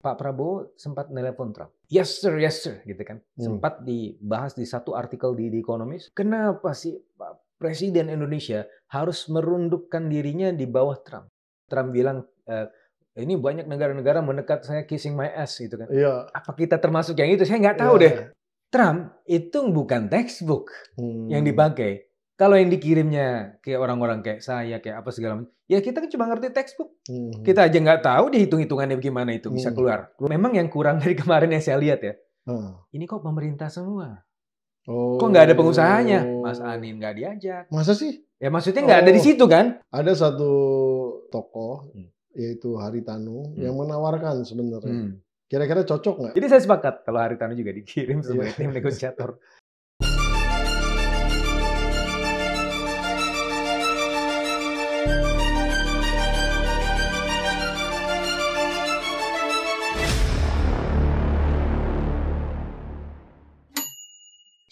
Pak Prabowo sempat nelpon Trump. Yes sir, gitu kan. Sempat dibahas di satu artikel di The Economist. Kenapa sih Pak Presiden Indonesia harus merundukkan dirinya di bawah Trump? Trump bilang, ini banyak negara-negara mendekat saya kissing my ass gitu kan. Iya. Apa kita termasuk yang itu? Saya nggak tahu deh. Trump itu bukan textbook yang dipakai. Kalau yang dikirimnya ke orang-orang kayak saya, kayak apa segala macam, ya kita kan cuma ngerti textbook. Kita aja nggak tahu dihitung-hitungannya bagaimana itu bisa keluar. Memang yang kurang dari kemarin yang saya lihat ya, ini kok pemerintah semua. Kok nggak ada pengusahanya? Mas Anin nggak diajak. Masa sih? Ya maksudnya nggak ada di situ kan? Ada satu tokoh, yaitu Haritanu, yang menawarkan sebenarnya. Kira-kira cocok nggak? Jadi saya sepakat kalau Haritanu juga dikirim sebagai tim negosiator.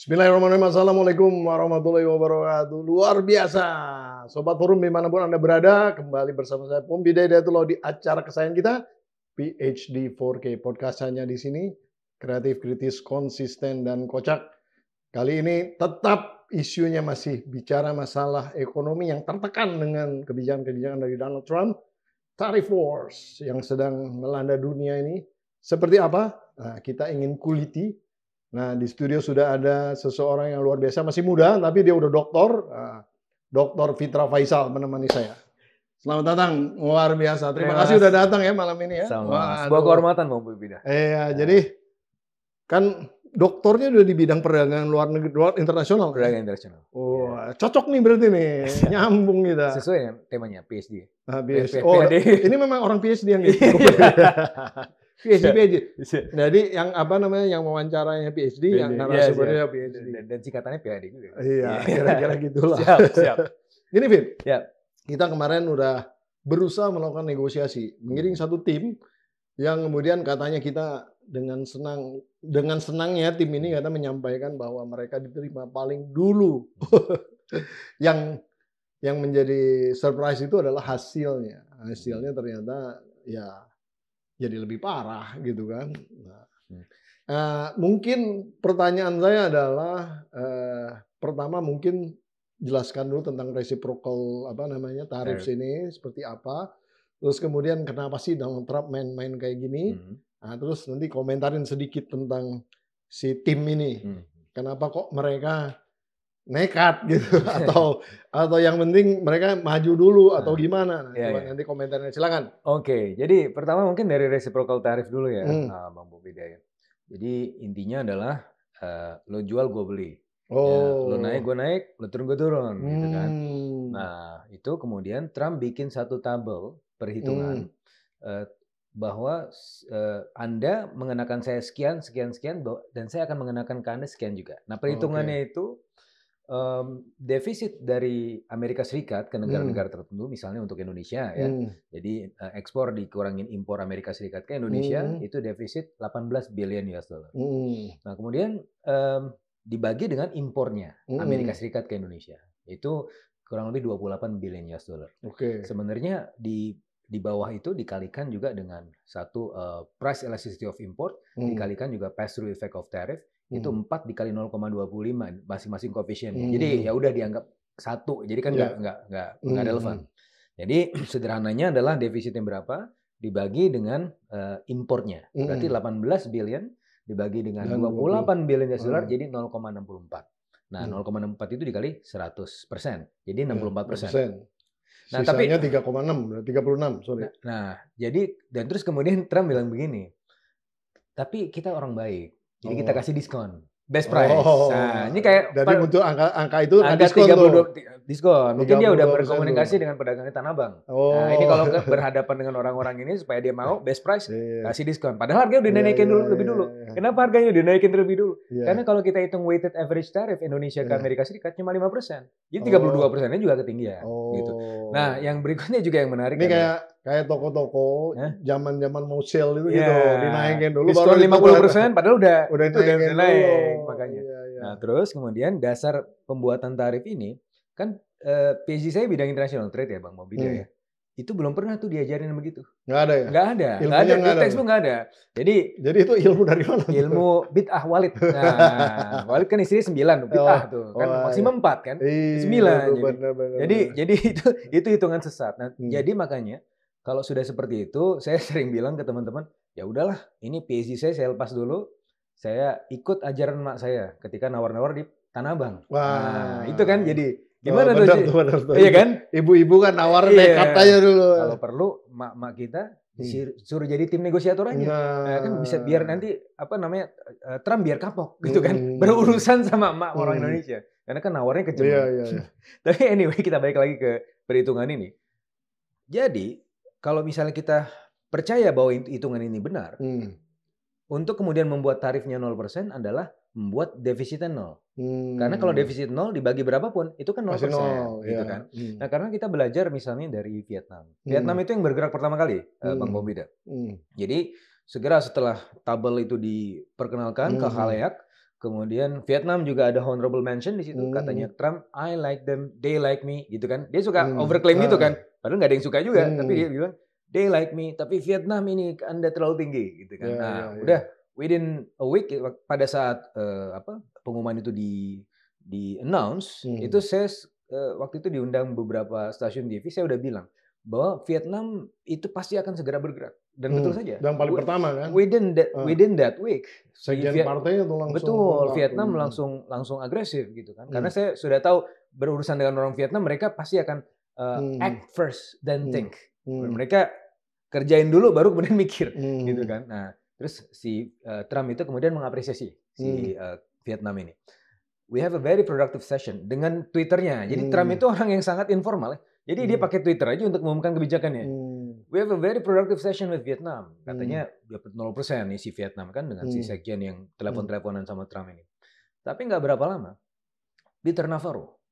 Bismillahirrahmanirrahim. Assalamualaikum warahmatullahi wabarakatuh. Luar biasa. Sobat Forum dimanapun Anda berada, kembali bersama saya Pom Bidayatullah di acara kesayangan kita, PhD 4K. Podcast hanya di sini, kreatif, kritis, konsisten, dan kocak. Kali ini tetap isunya masih bicara masalah ekonomi yang tertekan dengan kebijakan-kebijakan dari Donald Trump. Tariff wars yang sedang melanda dunia ini. Seperti apa? Nah, kita ingin kuliti. Nah, di studio sudah ada seseorang yang luar biasa, masih muda, tapi dia udah doktor. Dr. Fitra Faisal menemani saya. Selamat datang, luar biasa. Terima kasih sudah datang ya malam ini ya. Sama. Sebuah kehormatan Bang Bida. Iya, jadi kan doktornya udah di bidang perdagangan luar negeri, luar internasional. Perdagangan internasional. Oh, cocok nih berarti nih, nyambung kita. Sesuai ya temanya PhD. PhD. Oh, ini memang orang PhD yang gitu. PhD. Jadi yang apa namanya, yang wawancaranya PhD, yang narasumbernya PhD. Dan singkatannya PhD juga. Iya, kira-kira gitulah. Siap. Gini, Fit. Ya. Kita kemarin udah berusaha melakukan negosiasi, mengiring satu tim yang kemudian katanya kita dengan senangnya tim ini kata menyampaikan bahwa mereka diterima paling dulu. Yang menjadi surprise itu adalah hasilnya. Hasilnya ternyata ya jadi lebih parah gitu kan. Mungkin pertanyaan saya adalah pertama mungkin jelaskan dulu tentang reciprocal tarif ini seperti apa. Terus kemudian kenapa sih Donald Trump main-main kayak gini? Nah, terus nanti komentarin sedikit tentang si tim ini. Kenapa kok mereka nekat gitu atau yang penting mereka maju dulu atau gimana? Nah, nanti komentarnya silakan. Oke, jadi pertama mungkin dari reciprocal tarif dulu ya, Bang Bida ya. Jadi intinya adalah lo jual gue beli. Ya, lo naik gue naik, lo turun gue turun gitu kan. Nah, itu kemudian Trump bikin satu tabel perhitungan bahwa Anda mengenakan saya sekian dan saya akan mengenakan ke Anda sekian juga. Nah, perhitungannya itu defisit dari Amerika Serikat ke negara-negara tertentu, misalnya untuk Indonesia ya. Jadi ekspor dikurangin impor Amerika Serikat ke Indonesia itu defisit 18 billion US dollar. Nah, kemudian dibagi dengan impornya Amerika Serikat ke Indonesia. Itu kurang lebih 28 billion US dollar. Sebenarnya di bawah itu dikalikan juga dengan satu price elasticity of import, dikalikan juga pass through effect of tariff. Itu 4 dikali 0,25 masing-masing koefisiennya. Jadi ya udah dianggap 1. Jadi kan nggak relevan. Jadi sederhananya adalah defisitnya berapa dibagi dengan importnya. Berarti 18 billion dibagi dengan 28 billion US dollar jadi 0,64. Nah, 0,64 itu dikali 100%. Jadi 64%. Nah, sisanya 36, sorry. Nah, jadi dan terus kemudian Trump bilang begini. Tapi kita orang baik. Jadi kita kasih diskon, best price. Nah, ini kayak jadi untuk angka itu angka diskon 32 diskon. Mungkin dia udah berkomunikasi dengan pedagangnya Tanah Abang. Nah, ini kalau berhadapan dengan orang-orang ini supaya dia mau best price, kasih diskon. Padahal harganya udah dinaikin lebih dulu. Kenapa harganya dinaikin lebih dulu? Karena kalau kita hitung weighted average tariff Indonesia ke Amerika Serikat cuma 5%. Jadi 32%-nya juga ketinggian gitu. Nah, yang berikutnya juga yang menarik ini kayak toko-toko zaman-zaman mau sale itu gitu, dinaikin dulu diskon 50% padahal udah naik makanya. Nah, terus kemudian dasar pembuatan tarif ini kan PhD saya bidang international trade ya Bang Bida ya. Itu belum pernah tuh diajarin begitu. Nggak ada ya? Nggak ada. Textbook nggak ada. Jadi itu ilmu dari mana? Ilmu bid'ah Walid. Nah, Walid kan istrinya 9, bid'ah tuh. Kan maksimum 4 kan. 9. Jadi itu hitungan sesat. Nah, jadi makanya kalau sudah seperti itu, saya sering bilang ke teman-teman, ya udahlah, ini PhD saya lepas dulu. Saya ikut ajaran mak saya ketika nawar-nawar di Tanah Abang. Nah, itu kan jadi gimana tuh? Benar. Iya kan? Ibu-ibu kan nawarin nekat aja dulu. Kalau perlu mak kita suruh jadi tim negosiator aja. Nah, kan bisa biar nanti Trump biar kapok gitu kan. Berurusan sama emak orang Indonesia. Karena kan nawarnya kejam. Iya. Tapi anyway, kita balik lagi ke perhitungan ini. Jadi, kalau misalnya kita percaya bahwa hitungan ini benar, untuk kemudian membuat tarifnya 0% adalah membuat defisitnya 0. Karena kalau defisit 0 dibagi berapapun itu kan 0%. Gitu kan. Nah, karena kita belajar misalnya dari Vietnam. Vietnam itu yang bergerak pertama kali, Bang Bombida. Jadi segera setelah tabel itu diperkenalkan ke khalayak, kemudian Vietnam juga ada honorable mention di situ. Katanya Trump, I like them, they like me, gitu kan. Dia suka overclaim gitu kan. Padahal nggak ada yang suka juga, tapi dia bilang they like me, tapi Vietnam ini Anda terlalu tinggi, gitu kan. Udah within a week pada saat pengumuman itu di announce, itu saya waktu itu diundang beberapa stasiun TV, saya udah bilang bahwa Vietnam itu pasti akan segera bergerak, dan betul saja. Dan paling pertama kan. Within that week, sekjen partainya tuh langsung. Betul, Vietnam langsung agresif gitu kan. Karena saya sudah tahu berurusan dengan orang Vietnam, mereka pasti akan act first then think. Mereka kerjain dulu baru kemudian mikir gitu kan. Nah, terus si Trump itu kemudian mengapresiasi si Vietnam ini. We have a very productive session dengan Twitternya. Jadi Trump itu orang yang sangat informal. Jadi dia pakai Twitter aja untuk mengumumkan kebijakannya. We have a very productive session with Vietnam. Katanya dapat 0% nih si Vietnam kan dengan si sekjen yang telepon-teleponan sama Trump ini. Tapi nggak berapa lama, Peter Navarro,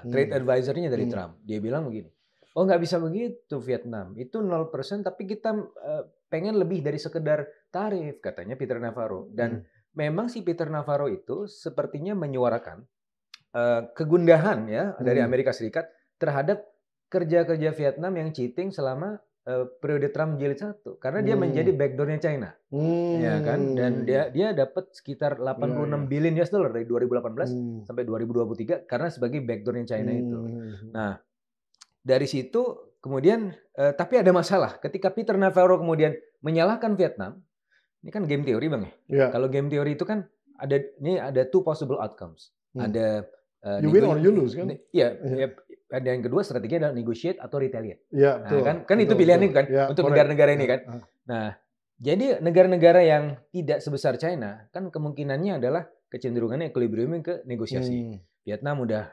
trade advisor-nya dari Trump, dia bilang begini, oh nggak bisa begitu Vietnam, itu 0% tapi kita pengen lebih dari sekedar tarif, katanya Peter Navarro. Dan memang si Peter Navarro itu sepertinya menyuarakan kegundahan ya dari Amerika Serikat terhadap kerja-kerja Vietnam yang cheating selama periode Trump jilid 1, karena dia menjadi backdoornya China, ya kan? Dan dia dapat sekitar 86 billion US dollar dari 2018 sampai 2023 karena sebagai backdoornya China itu. Nah, dari situ kemudian tapi ada masalah ketika Peter Navarro kemudian menyalahkan Vietnam. Ini kan game teori Bang ya. Kalau game teori itu kan ada two possible outcomes. Ada you win or you lose kan? Iya. Ada yang kedua strateginya adalah negotiate atau retaliate. Iya, nah, kan itu pilihan itu kan untuk negara-negara ini kan. Nah, jadi negara-negara yang tidak sebesar China kan kemungkinannya adalah kecenderungannya equilibrium ke negosiasi. Vietnam udah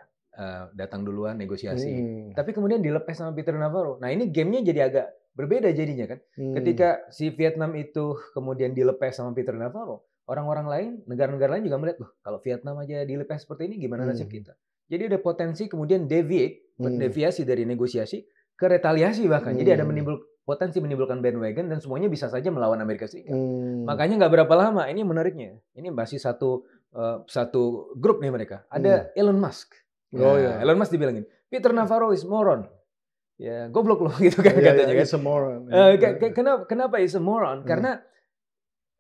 datang duluan negosiasi. Tapi kemudian dilepas sama Peter Navarro. Nah, ini gamenya jadi agak berbeda jadinya kan. Ketika si Vietnam itu kemudian dilepas sama Peter Navarro, orang-orang lain, negara-negara lain juga melihat, loh kalau Vietnam aja dilepas seperti ini gimana nasib kita. Jadi ada potensi kemudian deviasi dari negosiasi ke retaliasi bahkan. Jadi ada potensi menimbulkan bandwagon dan semuanya bisa saja melawan Amerika Serikat. Makanya nggak berapa lama, ini menariknya. Ini masih satu grup nih mereka. Ada Elon Musk. Elon Musk dibilangin, Peter Navarro is moron. Ya, goblok loh gitu kan katanya kan. He's a moron. Kenapa is a moron? Karena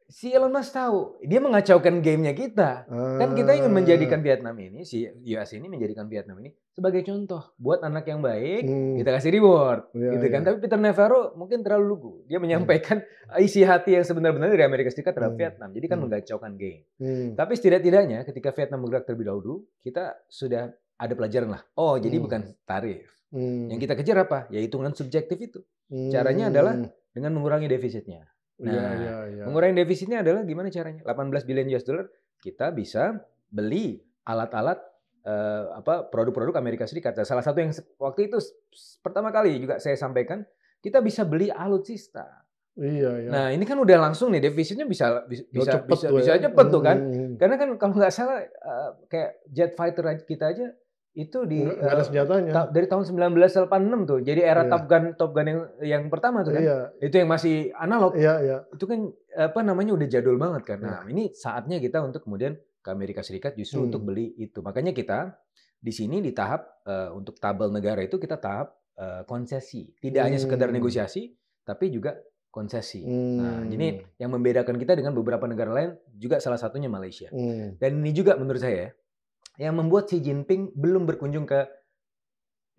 si Elon Musk tahu dia mengacaukan gamenya kita. Kan kita ingin menjadikan Vietnam ini, si US ini menjadikan Vietnam ini sebagai contoh buat anak yang baik, kita kasih reward, gitu kan. Tapi Peter Navarro mungkin terlalu lugu. Dia menyampaikan isi hati yang sebenarnya dari Amerika Serikat terhadap Vietnam. Jadi kan mengacaukan game. Tapi setidak-tidaknya ketika Vietnam bergerak terlebih dahulu, kita sudah ada pelajaran lah. Oh, jadi bukan tarif. Yang kita kejar apa? Ya hitungan subjektif itu. Caranya adalah dengan mengurangi defisitnya. Nah, mengurangi defisitnya adalah gimana caranya? 18 billion US dollar kita bisa beli alat-alat produk-produk Amerika Serikat. Salah satu yang waktu itu pertama kali juga saya sampaikan, kita bisa beli alutsista. Nah, ini kan udah langsung nih defisitnya bisa cepet tuh kan. Karena kan kalau nggak salah kayak jet fighter kita aja itu nggak ada senjatanya. Dari tahun 1986 tuh. Jadi era Top Gun yang pertama tuh kan. Itu yang masih analog. Itu kan udah jadul banget kan. Nah, ini saatnya kita untuk kemudian ke Amerika Serikat justru untuk beli itu. Makanya kita di sini di tahap untuk tabel negara itu kita tahap konsesi. Tidak hanya sekedar negosiasi, tapi juga konsesi. Nah, ini yang membedakan kita dengan beberapa negara lain, juga salah satunya Malaysia. Dan ini juga menurut saya yang membuat Xi Jinping belum berkunjung ke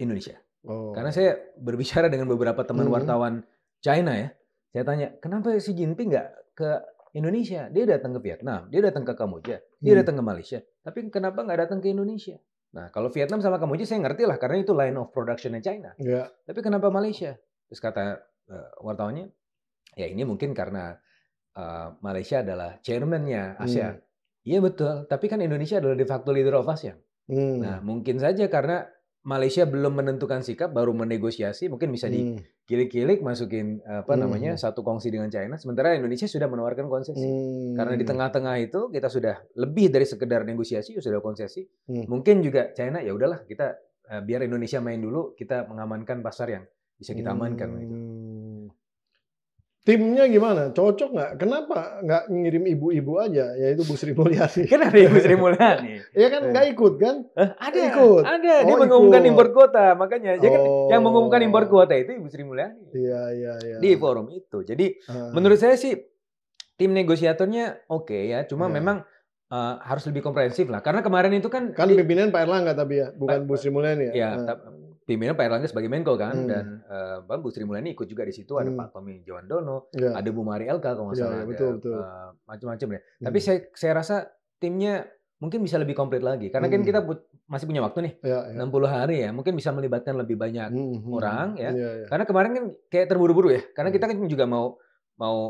Indonesia. Karena saya berbicara dengan beberapa teman wartawan China ya, saya tanya, kenapa Xi Jinping nggak ke Indonesia? Dia datang ke Vietnam, dia datang ke Kamboja, dia datang ke Malaysia, tapi kenapa nggak datang ke Indonesia? Nah, kalau Vietnam sama Kamboja saya ngerti lah, karena itu line of production-nya China. Yeah. Tapi kenapa Malaysia? Terus kata wartawannya, ya ini mungkin karena Malaysia adalah chairman-nya ASEAN. Iya betul, tapi kan Indonesia adalah de facto leader of ASEAN. Nah, mungkin saja karena Malaysia belum menentukan sikap, baru menegosiasi, mungkin bisa dikilik-kilik masukin satu kongsi dengan China. Sementara Indonesia sudah menawarkan konsesi. Karena di tengah-tengah itu kita sudah lebih dari sekedar negosiasi, sudah konsesi. Mungkin juga China ya udahlah kita biar Indonesia main dulu, kita mengamankan pasar yang bisa kita amankan. Gitu. Timnya gimana? Cocok nggak? Kenapa nggak ngirim ibu-ibu aja, yaitu Bu Sri Mulyani? Kan ada Ibu Sri Mulyani. Iya kan nggak ikut kan? Ada. Ikut. Ada. Dia mengumumkan impor kuota, makanya. Jadi kan yang mengumumkan impor kuota itu Ibu Sri Mulyani. Iya. Di forum itu. Jadi menurut saya sih tim negosiatornya oke ya, cuma memang harus lebih komprehensif lah. Karena kemarin itu kan pimpinan Pak Erlangga tapi ya, bukan Bu Sri Mulyani ya. Iya, pimpinan Pak Erlangga sebagai Menko kan, dan Bu Sri Mulyani ikut juga di situ, ada Pak Tommy Jawandono, ada Bu Mari Elka kalau nggak salah, betul. Macam-macam ya. Tapi saya rasa timnya mungkin bisa lebih komplit lagi, karena kan kita masih punya waktu nih, 60 hari ya, mungkin bisa melibatkan lebih banyak orang ya. Karena kemarin kan kayak terburu-buru ya, karena kita kan juga mau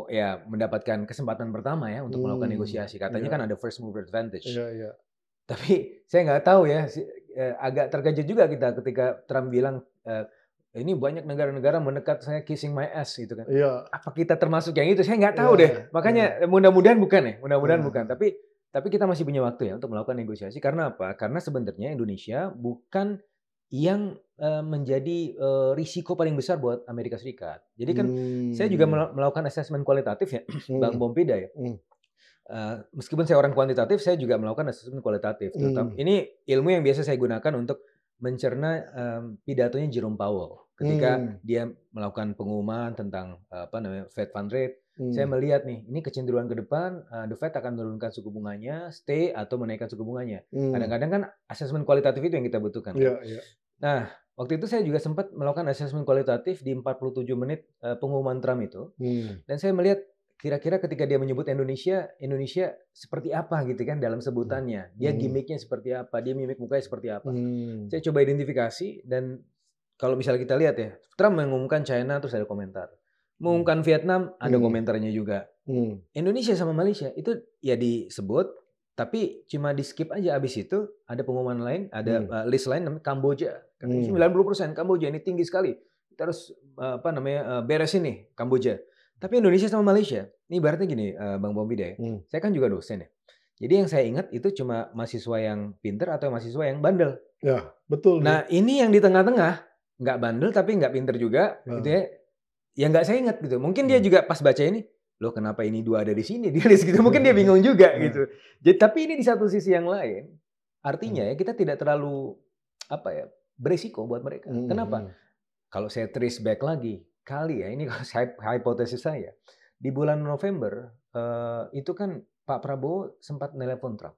ya mendapatkan kesempatan pertama ya untuk melakukan negosiasi. Katanya kan ada first mover advantage. Tapi saya nggak tahu ya, agak terkejut juga kita ketika Trump bilang ini banyak negara-negara mendekat saya kissing my ass gitu kan. Apa kita termasuk yang itu? Saya nggak tahu deh. Makanya mudah-mudahan bukan ya, bukan. Tapi kita masih punya waktu ya untuk melakukan negosiasi. Karena apa? Karena sebenarnya Indonesia bukan yang menjadi risiko paling besar buat Amerika Serikat. Jadi kan saya juga melakukan assessment kualitatif ya, Bang Pompida ya. Meskipun saya orang kuantitatif, saya juga melakukan assessment kualitatif. Ini ilmu yang biasa saya gunakan untuk mencerna pidatonya Jerome Powell ketika dia melakukan pengumuman tentang Fed Fund Rate. Saya melihat nih, ini kecenderungan ke depan the Fed akan menurunkan suku bunganya, stay atau menaikkan suku bunganya. Kadang-kadang kan assessment kualitatif itu yang kita butuhkan. Nah, waktu itu saya juga sempat melakukan assessment kualitatif di 47 menit pengumuman Trump itu. Dan saya melihat kira-kira ketika dia menyebut Indonesia seperti apa gitu kan dalam sebutannya. Dia gimmicknya seperti apa, dia mimik mukanya seperti apa. Saya coba identifikasi, dan kalau misalnya kita lihat ya, Trump mengumumkan China terus ada komentar. Mengumumkan Vietnam ada komentarnya juga. Indonesia sama Malaysia itu ya disebut, tapi cuma di skip aja. Abis itu ada pengumuman lain, ada list lain namanya Kamboja. 90% Kamboja ini tinggi sekali. Kita harus beresin nih Kamboja. Tapi Indonesia sama Malaysia, ini ibaratnya gini Bang Pompida ya. Saya kan juga dosen ya. Jadi yang saya ingat itu cuma mahasiswa yang pinter atau mahasiswa yang bandel. Ya, betul. Nah ini yang di tengah-tengah, nggak bandel tapi nggak pinter juga, gitu ya. Ya nggak saya ingat gitu. Mungkin dia juga pas baca ini, loh kenapa ini dua ada di sini? Dia list gitu. Mungkin dia bingung juga gitu. Jadi, tapi ini di satu sisi yang lain, artinya ya kita tidak terlalu beresiko buat mereka. Kenapa? Kalau saya trace back lagi, kali ya, ini hipotesis saya, di bulan November itu kan Pak Prabowo sempat nelpon Trump.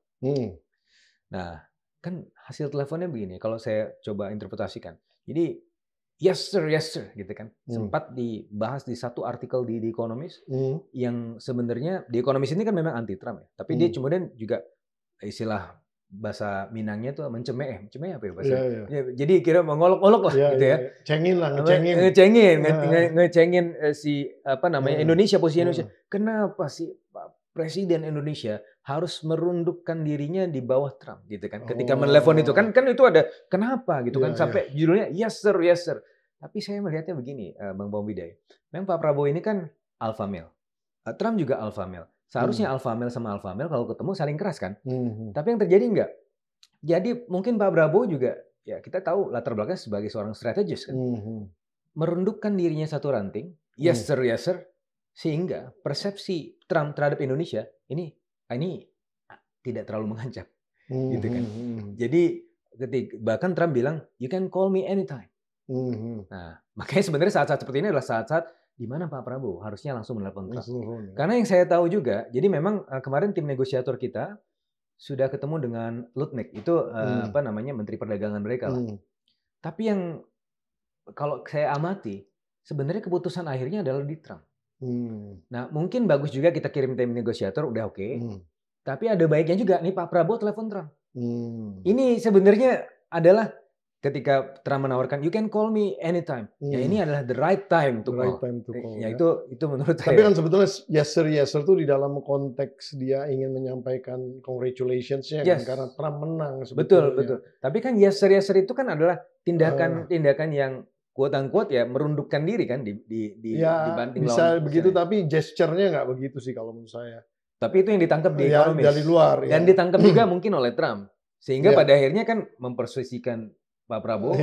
Nah, kan hasil teleponnya begini, kalau saya coba interpretasikan. Jadi, yes sir, gitu kan. Sempat dibahas di satu artikel di The Economist, yang sebenarnya The Economist ini kan memang anti Trump ya, tapi dia kemudian juga istilah bahasa Minangnya tuh mencemeh apa ya bahasa? Ya, jadi kira mengolok-olok lah gitu ya. Cengin lah, ngecengin si Indonesia, posisi Indonesia. Kenapa sih Pak Presiden Indonesia harus merundukkan dirinya di bawah Trump gitu kan? Ketika menelepon itu kan itu ada kenapa gitu kan, sampai judulnya yes sir. Tapi saya melihatnya begini, Bang Pompida. Memang Pak Prabowo ini kan alpha male. Trump juga alpha male. Seharusnya alpha male sama alpha male kalau ketemu saling keras kan. Tapi yang terjadi enggak. Jadi mungkin Pak Prabowo juga, ya kita tahu latar belakangnya sebagai seorang strategis kan. Merundukkan dirinya satu ranting, yes sir, sehingga persepsi Trump terhadap Indonesia ini tidak terlalu mengancam. Gitu kan. Jadi bahkan Trump bilang, you can call me anytime. Nah, makanya sebenarnya saat-saat seperti ini adalah saat-saat di mana Pak Prabowo harusnya langsung menelpon Trump. Karena yang saya tahu juga, jadi memang kemarin tim negosiator kita sudah ketemu dengan Lutnick, itu Menteri Perdagangan mereka lah. Tapi yang kalau saya amati, sebenarnya keputusan akhirnya adalah di Trump. Nah, mungkin bagus juga kita kirim tim negosiator, udah oke. Tapi ada baiknya juga nih Pak Prabowo telepon Trump. Ini sebenarnya adalah ketika Trump menawarkan you can call me anytime. Ya ini adalah the right time to call. Ya itu menurut saya. Tapi kan sebetulnya yes sir itu di dalam konteks dia ingin menyampaikan congratulations-nya kan karena Trump menang sebetulnya. Betul. Tapi kan yes sir itu kan adalah tindakan yang quote-unquote ya merundukkan diri kan dibanting bisa begitu misalnya. Tapi gesture-nya nggak begitu sih kalau menurut saya. Tapi itu yang ditangkap di Economist. Dari luar. Dan ditangkap juga mungkin oleh Trump. Sehingga pada akhirnya kan mempersuasikan Pak Prabowo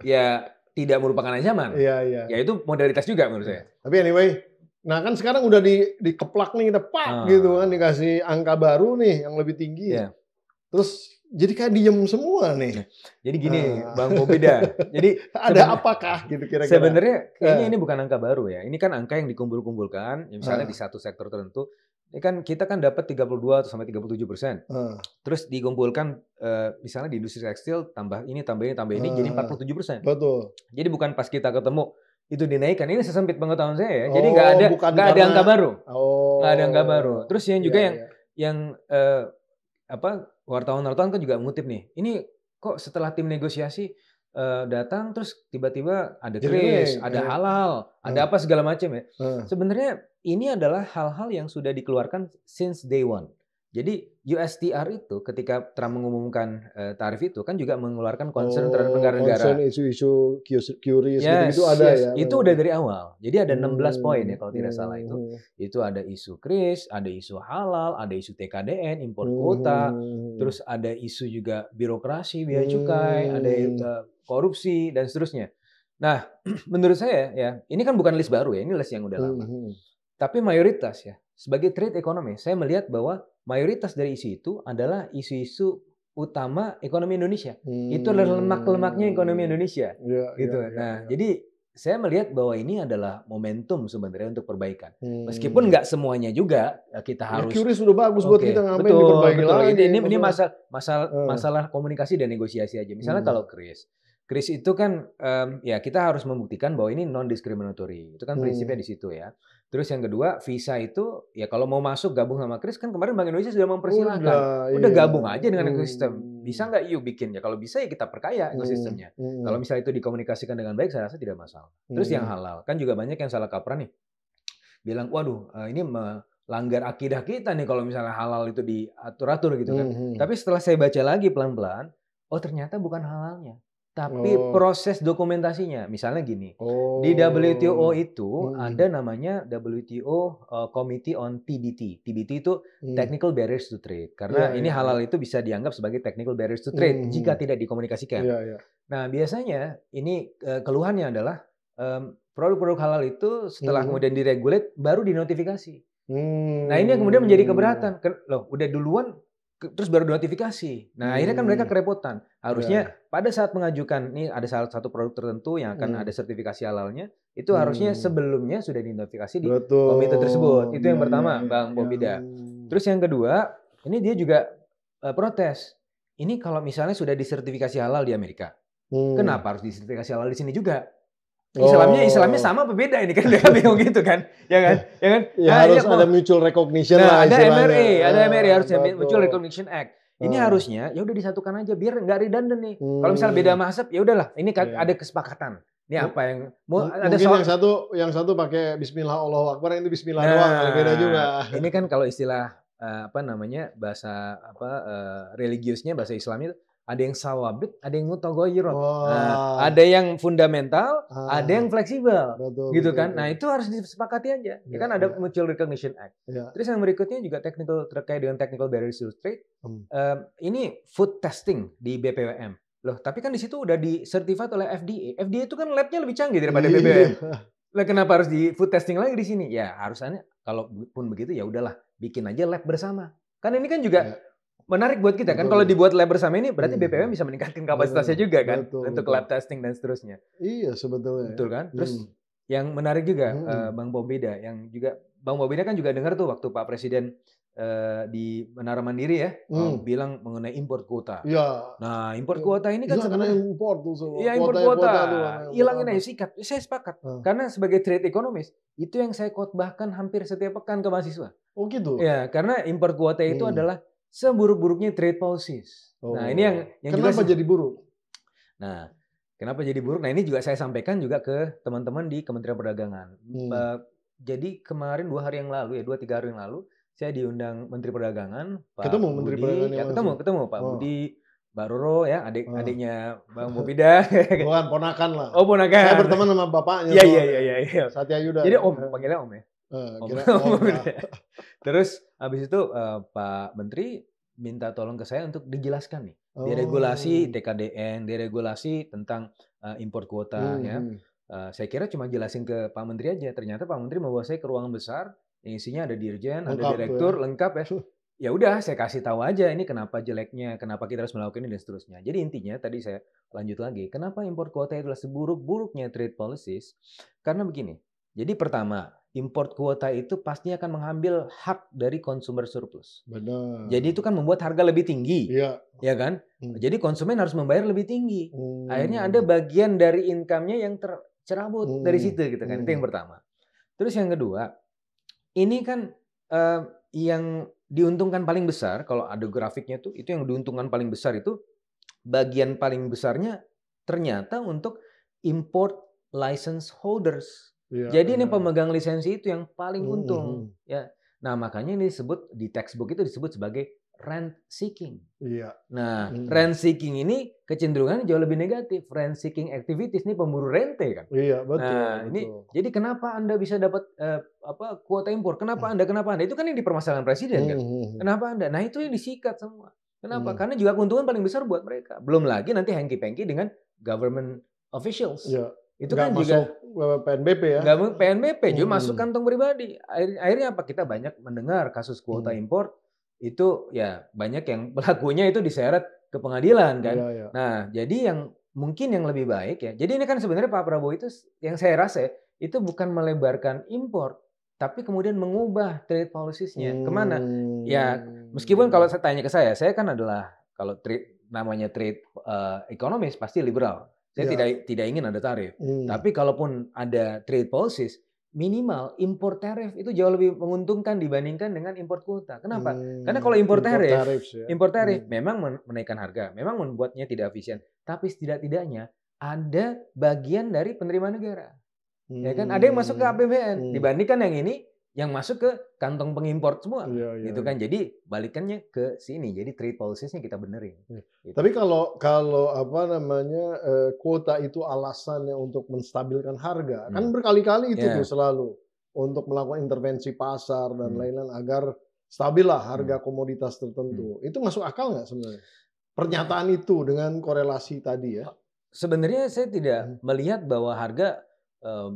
ya tidak merupakan ancaman. Ya itu modalitas juga menurut saya. Tapi anyway, nah kan sekarang udah dikeplak nih kita gitu kan dikasih angka baru nih yang lebih tinggi. Terus jadi kayak diem semua nih. Jadi gini, Bang Bobida. Jadi ada apakah gitu kira-kira? Sebenarnya kayaknya ini bukan angka baru ya. Ini kan angka yang dikumpul-kumpulkan, ya misalnya di satu sektor tertentu. Ini kan kita kan dapat 32 sampai 37%. Terus dikumpulkan misalnya di industri tekstil tambah ini jadi 47%. Betul. Jadi bukan pas kita ketemu itu dinaikkan. Ini sesempit pengetahuan saya ya. Jadi nggak ada angka baru. Nggak ada angka baru. Terus yang juga yang wartawan-wartawan kan juga mengutip nih. Ini kok setelah tim negosiasi datang terus tiba-tiba ada kris, ada halal, ada apa segala macam ya. Sebenarnya ini adalah hal-hal yang sudah dikeluarkan since day one. Jadi USTR itu ketika Trump mengumumkan tarif itu kan juga mengeluarkan concern terhadap negara-negara. Concern isu-isu QRIS gitu ada ya. Itu udah dari awal. Jadi ada 16 poin ya kalau tidak salah itu. Itu ada isu QRIS, ada isu halal, ada isu TKDN, impor kuota, terus ada isu juga birokrasi, biaya cukai, ada korupsi dan seterusnya. Nah, menurut saya ya, ini kan bukan list baru ya, ini list yang udah lama. Tapi mayoritas ya, sebagai trade economy, saya melihat bahwa mayoritas dari isu itu adalah isu-isu utama ekonomi Indonesia. Itu adalah lemak-lemaknya ekonomi Indonesia. Jadi saya melihat bahwa ini adalah momentum sebenarnya untuk perbaikan. Meskipun nggak semuanya juga kita harus. QRIS sudah bagus buat kita ngapain diperbaiki lagi. Ini masalah komunikasi dan negosiasi aja. Misalnya kalau QRIS itu kan ya kita harus membuktikan bahwa ini non discriminatory. Itu kan prinsipnya di situ ya. Terus yang kedua, visa itu ya kalau mau masuk gabung sama QRIS kan kemarin Bank Indonesia sudah mempersilahkan. Udah gabung aja dengan ekosistem. Bisa nggak yuk bikin ya? Kalau bisa ya kita perkaya ekosistemnya. Kalau misalnya itu dikomunikasikan dengan baik, saya rasa tidak masalah. Terus yang halal, kan juga banyak yang salah kaprah nih. Bilang, waduh ini melanggar akidah kita nih kalau misalnya halal itu diatur-atur gitu kan. Tapi setelah saya baca lagi pelan-pelan, oh ternyata bukan halalnya. Tapi proses dokumentasinya, misalnya gini, di WTO itu ada namanya WTO Committee on TBT. TBT itu Technical Barriers to Trade. Karena ini halal itu bisa dianggap sebagai Technical Barriers to Trade jika tidak dikomunikasikan. Nah biasanya ini keluhannya adalah produk-produk halal itu setelah kemudian diregulate baru dinotifikasi. Nah ini yang kemudian menjadi keberatan. Loh udah duluan terus baru notifikasi. Nah, akhirnya kan mereka kerepotan. Harusnya pada saat mengajukan ini ada salah satu produk tertentu yang akan ada sertifikasi halalnya, itu harusnya sebelumnya sudah dinotifikasi di komite tersebut. Itu yang pertama, Bang Bobida. Terus yang kedua, ini dia juga protes. Ini kalau misalnya sudah disertifikasi halal di Amerika, kenapa harus disertifikasi halal di sini juga? Islamnya sama apa beda ini kan dia bingung gitu kan, ya kan? Harus ada mutual recognition lah. Ada MRA harusnya mutual recognition act. Ini harusnya ya udah disatukan aja biar nggak redundant nih. Kalau misalnya beda mazhab ya udahlah, ini kan ada kesepakatan. Ini apa yang mau ada soal yang satu pakai Bismillah Allahu Akbar, ini Bismillah doang, beda juga. Ini kan kalau istilah bahasa religiusnya bahasa Islam itu. Ada yang sawabit, ada yang mutagoyirot. Ada yang fundamental, ada yang fleksibel. Gitu kan. Nah, itu harus disepakati aja. Ya kan ada Mutual Recognition Act. Terus yang berikutnya juga terkait dengan technical barriers to trade. Ini food testing di BPOM. Loh, tapi kan di situ udah disertifikat oleh FDA. FDA itu kan labnya lebih canggih daripada BPOM. Lah kenapa harus di food testing lagi di sini? Ya, harusnya kalau pun begitu ya udahlah, bikin aja lab bersama. Kan ini kan juga menarik buat kita kan. Kalau dibuat lab bersama ini berarti BPOM bisa meningkatkan kapasitasnya juga kan untuk lab testing dan seterusnya. Iya sebetulnya. Betul kan? Terus yang menarik juga Bang Pompida, yang juga Bang Pompida kan juga dengar tuh waktu Pak Presiden di Menara Mandiri ya bilang mengenai import kuota. Iya. Nah import kuota ini kan sebenarnya import tuh. Iya import kuota. Hilangin aja sikat. Saya sepakat. Karena sebagai trade economist itu yang saya khotbahkan hampir setiap pekan ke mahasiswa. Oh gitu. Ya karena import kuota itu adalah seburuk-buruknya trade policies. Nah ini yang kenapa juga jadi buruk? Nah kenapa jadi buruk? Nah ini juga saya sampaikan juga ke teman-teman di Kementerian Perdagangan. Jadi kemarin 2 hari yang lalu ya 2-3 hari yang lalu saya diundang Menteri Perdagangan Pak ketemu Menteri Perdagangan ya ketemu Pak Budi, Mbak Roro ya adiknya Bang Pompida. Bukan ponakan lah. Oh ponakan. Saya berteman sama bapaknya. Iya. Satya Yuda. Jadi panggilnya Om ya. Terus habis itu Pak Menteri minta tolong ke saya untuk dijelaskan nih deregulasi TKDN, deregulasi tentang import kuota ya. Saya kira cuma jelasin ke Pak Menteri aja. Ternyata Pak Menteri membawa saya ke ruangan besar yang isinya ada dirjen, ada direktur, lengkap ya. Ya udah, saya kasih tahu aja ini kenapa jeleknya, kenapa kita harus melakukan ini dan seterusnya. Jadi intinya tadi saya lanjut lagi, kenapa import kuota itu adalah seburuk-buruknya trade policies? Karena begini. Jadi pertama, import kuota itu pasti akan mengambil hak dari consumer surplus. Benar. Jadi itu kan membuat harga lebih tinggi. Iya. Ya kan? Jadi konsumen harus membayar lebih tinggi. Akhirnya ada bagian dari income-nya yang tercerabut dari situ gitu kan. Itu yang pertama. Terus yang kedua, ini kan yang diuntungkan paling besar kalau ada grafiknya tuh itu yang diuntungkan paling besar itu bagian paling besarnya ternyata untuk import license holders. Jadi ini pemegang lisensi itu yang paling untung ya. Nah, makanya ini disebut di textbook itu disebut sebagai rent seeking. Iya. Nah, rent seeking ini kecenderungannya jauh lebih negatif. Rent seeking activities ini pemburu rente kan. Iya, betul. Nah, ini jadi kenapa Anda bisa dapat kuota impor? Kenapa Anda? Itu kan yang dipermasalahkan presiden kan. Kenapa Anda? Nah, itu yang disikat semua. Kenapa? Karena juga keuntungan paling besar buat mereka. Belum lagi nanti hengki-pengki dengan government officials. Iya. Itu kan juga PNBP ya. Nggak PNBP, juga masuk kantong pribadi. Akhirnya apa? Kita banyak mendengar kasus kuota impor itu ya banyak yang pelakunya itu diseret ke pengadilan kan. Iya. Nah, jadi yang mungkin yang lebih baik ya. Jadi ini kan sebenarnya Pak Prabowo itu yang saya rasa itu bukan melebarkan impor, tapi kemudian mengubah trade policies-nya. Kemana? Ya, meskipun kalau saya tanya ke saya kan adalah kalau namanya trade economist pasti liberal. Saya tidak ingin ada tarif. Tapi kalaupun ada trade policies, minimal import tarif itu jauh lebih menguntungkan dibandingkan dengan import kuota. Kenapa? Karena kalau import tarif memang menaikkan harga, memang membuatnya tidak efisien. Tapi setidak-tidaknya ada bagian dari penerimaan negara. Ya kan? Ada yang masuk ke APBN dibandingkan yang ini yang masuk ke kantong pengimpor semua. Gitu kan. Jadi balikannya ke sini. Jadi trade policies-nya kita benerin. Gitu. Tapi kalau apa namanya kuota itu alasannya untuk menstabilkan harga, kan berkali-kali itu tuh selalu untuk melakukan intervensi pasar dan lain-lain agar stabil lah harga komoditas tertentu. Itu masuk akal nggak sebenarnya? Pernyataan itu dengan korelasi tadi ya? Sebenarnya saya tidak melihat bahwa harga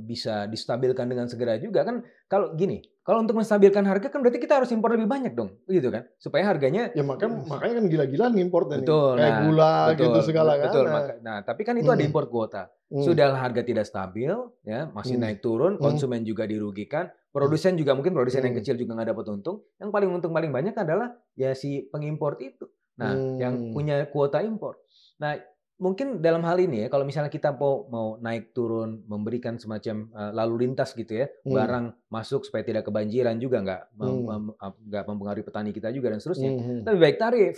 bisa distabilkan dengan segera juga kan. Kalau gini, kalau untuk menstabilkan harga kan berarti kita harus impor lebih banyak dong, gitu kan, supaya harganya ya makanya kan gila-gilaan impor betul, kayak gula gitu segala kan. Betul. Nah tapi kan itu ada impor kuota. Sudah harga tidak stabil ya, masih naik turun, konsumen juga dirugikan, produsen juga mungkin produsen yang kecil juga nggak dapat untung. Yang paling untung paling banyak adalah ya si pengimpor itu. Nah yang punya kuota impor. Nah mungkin dalam hal ini ya, kalau misalnya kita mau naik turun, memberikan semacam lalu lintas gitu ya, barang masuk supaya tidak kebanjiran juga nggak mempengaruhi petani kita juga dan seterusnya. Lebih baik tarif,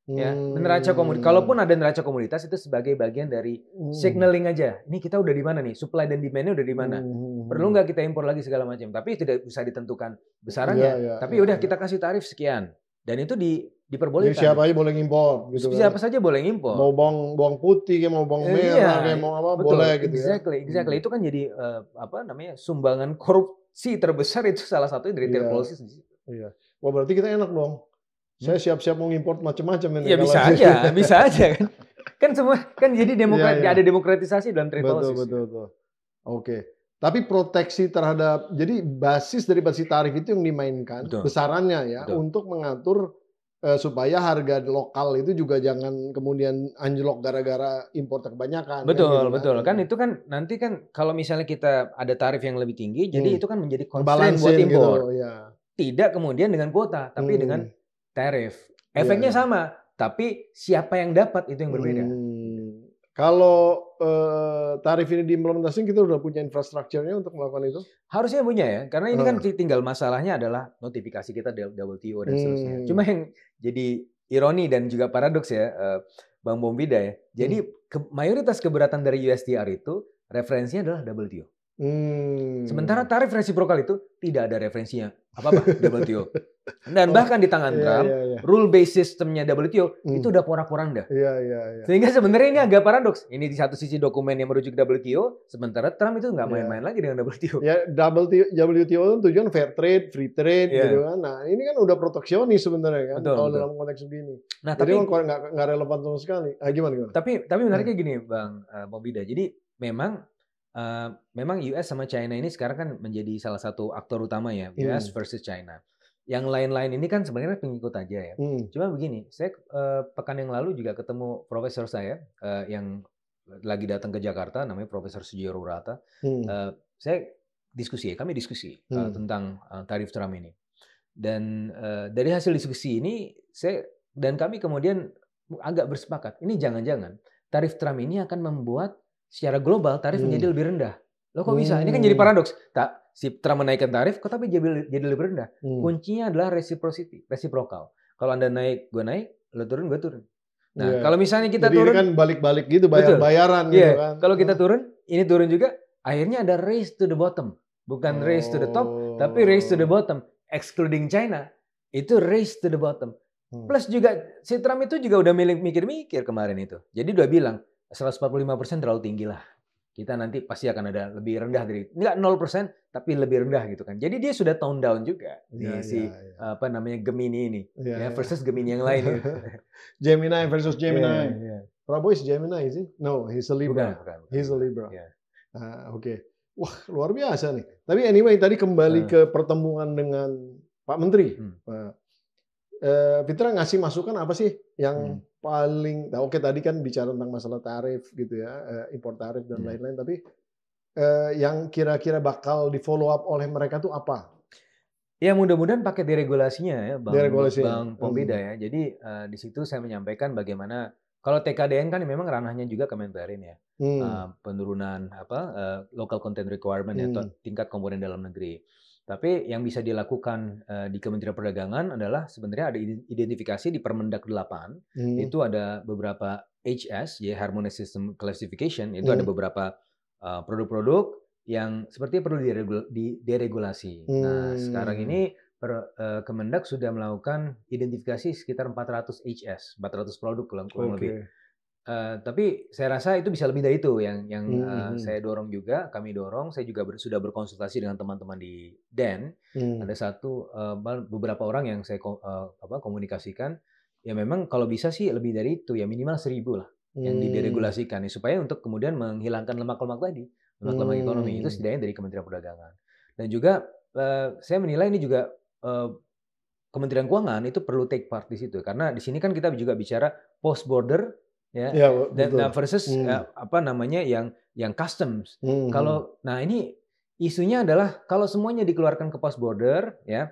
ya neraca komoditas. Kalaupun ada neraca komoditas itu sebagai bagian dari signaling aja. Ini kita udah di mana nih, supply dan demand-nya udah di mana. Perlu nggak kita impor lagi segala macam? Tapi tidak bisa ditentukan besarannya. Tapi udah kita kasih tarif sekian. Dan itu diperbolehkan. Jadi siapa aja boleh ngimpor gitu siapa saja boleh ngimpor. Mau bawang putih, mau bawang merah, kayak mau apa betul, boleh gitu exactly. Itu kan jadi sumbangan korupsi terbesar itu salah satu dari trade policies di situ. Iya. Wah, berarti kita enak dong. Saya siap-siap mau ngimpor macam-macam ini. Ya bisa aja kan. Kan semua kan jadi ada demokratisasi dalam trade policies. Betul. Oke. Tapi proteksi terhadap, jadi basis dari tarif itu yang dimainkan, besarannya ya, untuk mengatur supaya harga lokal itu juga jangan kemudian anjlok gara-gara impor kebanyakan. Betul, kan, betul. Kan itu kan nanti kan kalau misalnya kita ada tarif yang lebih tinggi, jadi itu kan menjadi constraint buat impor. Gitu, ya. Tidak kemudian dengan kuota, tapi dengan tarif. Efeknya sama, tapi siapa yang dapat itu yang berbeda. Kalau tarif ini diimplementasikan, kita udah punya infrastrukturnya untuk melakukan itu? Harusnya punya ya, karena ini kan tinggal masalahnya adalah notifikasi kita WTO dan seterusnya. Cuma yang jadi ironi dan juga paradoks ya, Bang Bombida ya. Jadi mayoritas keberatan dari USTR itu referensinya adalah WTO. Sementara tarif resiprokal itu tidak ada referensinya apa-apa WTO. Dan bahkan di tangan Trump, rule-based sistemnya WTO itu udah porak-poranda. Sehingga sebenarnya ini agak paradoks. Ini di satu sisi dokumen yang merujuk WTO, sementara Trump itu nggak main-main lagi dengan WTO. Ya, WTO itu tujuan fair trade, free trade gitu kan. Nah, ini kan udah proteksionis sebenarnya kan kalau dalam konteks begini. Nah, jadi nggak relevan sama sekali. Gimana? Tapi menariknya gini, Bang Bombida. Jadi memang US sama China ini sekarang kan menjadi salah satu aktor utama ya, US versus China. Yang lain-lain ini kan sebenarnya pengikut aja ya. Cuma begini, saya pekan yang lalu juga ketemu profesor saya yang lagi datang ke Jakarta, namanya Profesor Sujiro Rata. Kami diskusi tentang tarif Trump ini. Dan dari hasil diskusi ini, kami kemudian agak bersepakat, ini jangan-jangan tarif Trump ini akan membuat secara global tarif menjadi lebih rendah. Loh kok bisa? Ini kan jadi paradoks. Si Trump menaikkan tarif, kok tapi jadi lebih rendah. Kuncinya adalah reciprocal. Kalau Anda naik, gue naik, lo turun, gue turun. Nah, kalau misalnya kita turun, kan balik-balik gitu, bayar-bayaran gitu kan. Kalau kita turun, ini turun juga, akhirnya ada race to the bottom. Bukan race to the top, tapi race to the bottom. Excluding China, itu race to the bottom. Plus juga, si Trump itu juga udah mikir-mikir kemarin itu. Jadi udah bilang, 145% terlalu tinggi lah. Kita nanti pasti akan ada lebih rendah dari, enggak 0%, tapi lebih rendah gitu kan. Jadi dia sudah tone down juga Gemini ini versus Gemini yang lain. Gemini versus Gemini. Prabowo is Gemini, is he? No, he's a Libra. Bukan. He's a Libra. Oke. Wah, luar biasa nih. Tapi anyway, tadi kembali ke pertemuan dengan Pak Menteri. Fitra ngasih masukan apa sih yang paling, oke tadi kan bicara tentang masalah tarif gitu ya, impor tarif dan lain-lain, tapi yang kira-kira bakal di follow up oleh mereka tuh apa? Ya mudah-mudahan pakai deregulasinya ya, Bang Pombida ya. Jadi di situ saya menyampaikan bagaimana kalau TKDN kan memang ranahnya juga Kemenperin ya, penurunan local content requirement atau tingkat komponen dalam negeri. Tapi yang bisa dilakukan di Kementerian Perdagangan adalah sebenarnya ada identifikasi di Permendak 8, itu ada beberapa HS, ya Harmonized System Classification, itu ada beberapa produk-produk yang sepertinya perlu dideregulasi. Nah, sekarang ini Kemendak sudah melakukan identifikasi sekitar 400 HS, 400 produk kurang lebih. Tapi saya rasa itu bisa lebih dari itu yang saya dorong juga, kami dorong. Saya juga sudah berkonsultasi dengan teman-teman di DEN. Ada beberapa orang yang saya komunikasikan. Ya memang kalau bisa sih lebih dari itu, ya minimal 1.000 lah yang dideregulasikan ya, supaya untuk kemudian menghilangkan lemak-lemak tadi, lemak-lemak ekonomi itu setidaknya dari Kementerian Perdagangan. Dan juga saya menilai ini juga Kementerian Keuangan itu perlu take part di situ, karena di sini kan kita juga bicara post border. Ya, dan versus yang customs. Nah ini isunya adalah kalau semuanya dikeluarkan ke post border ya,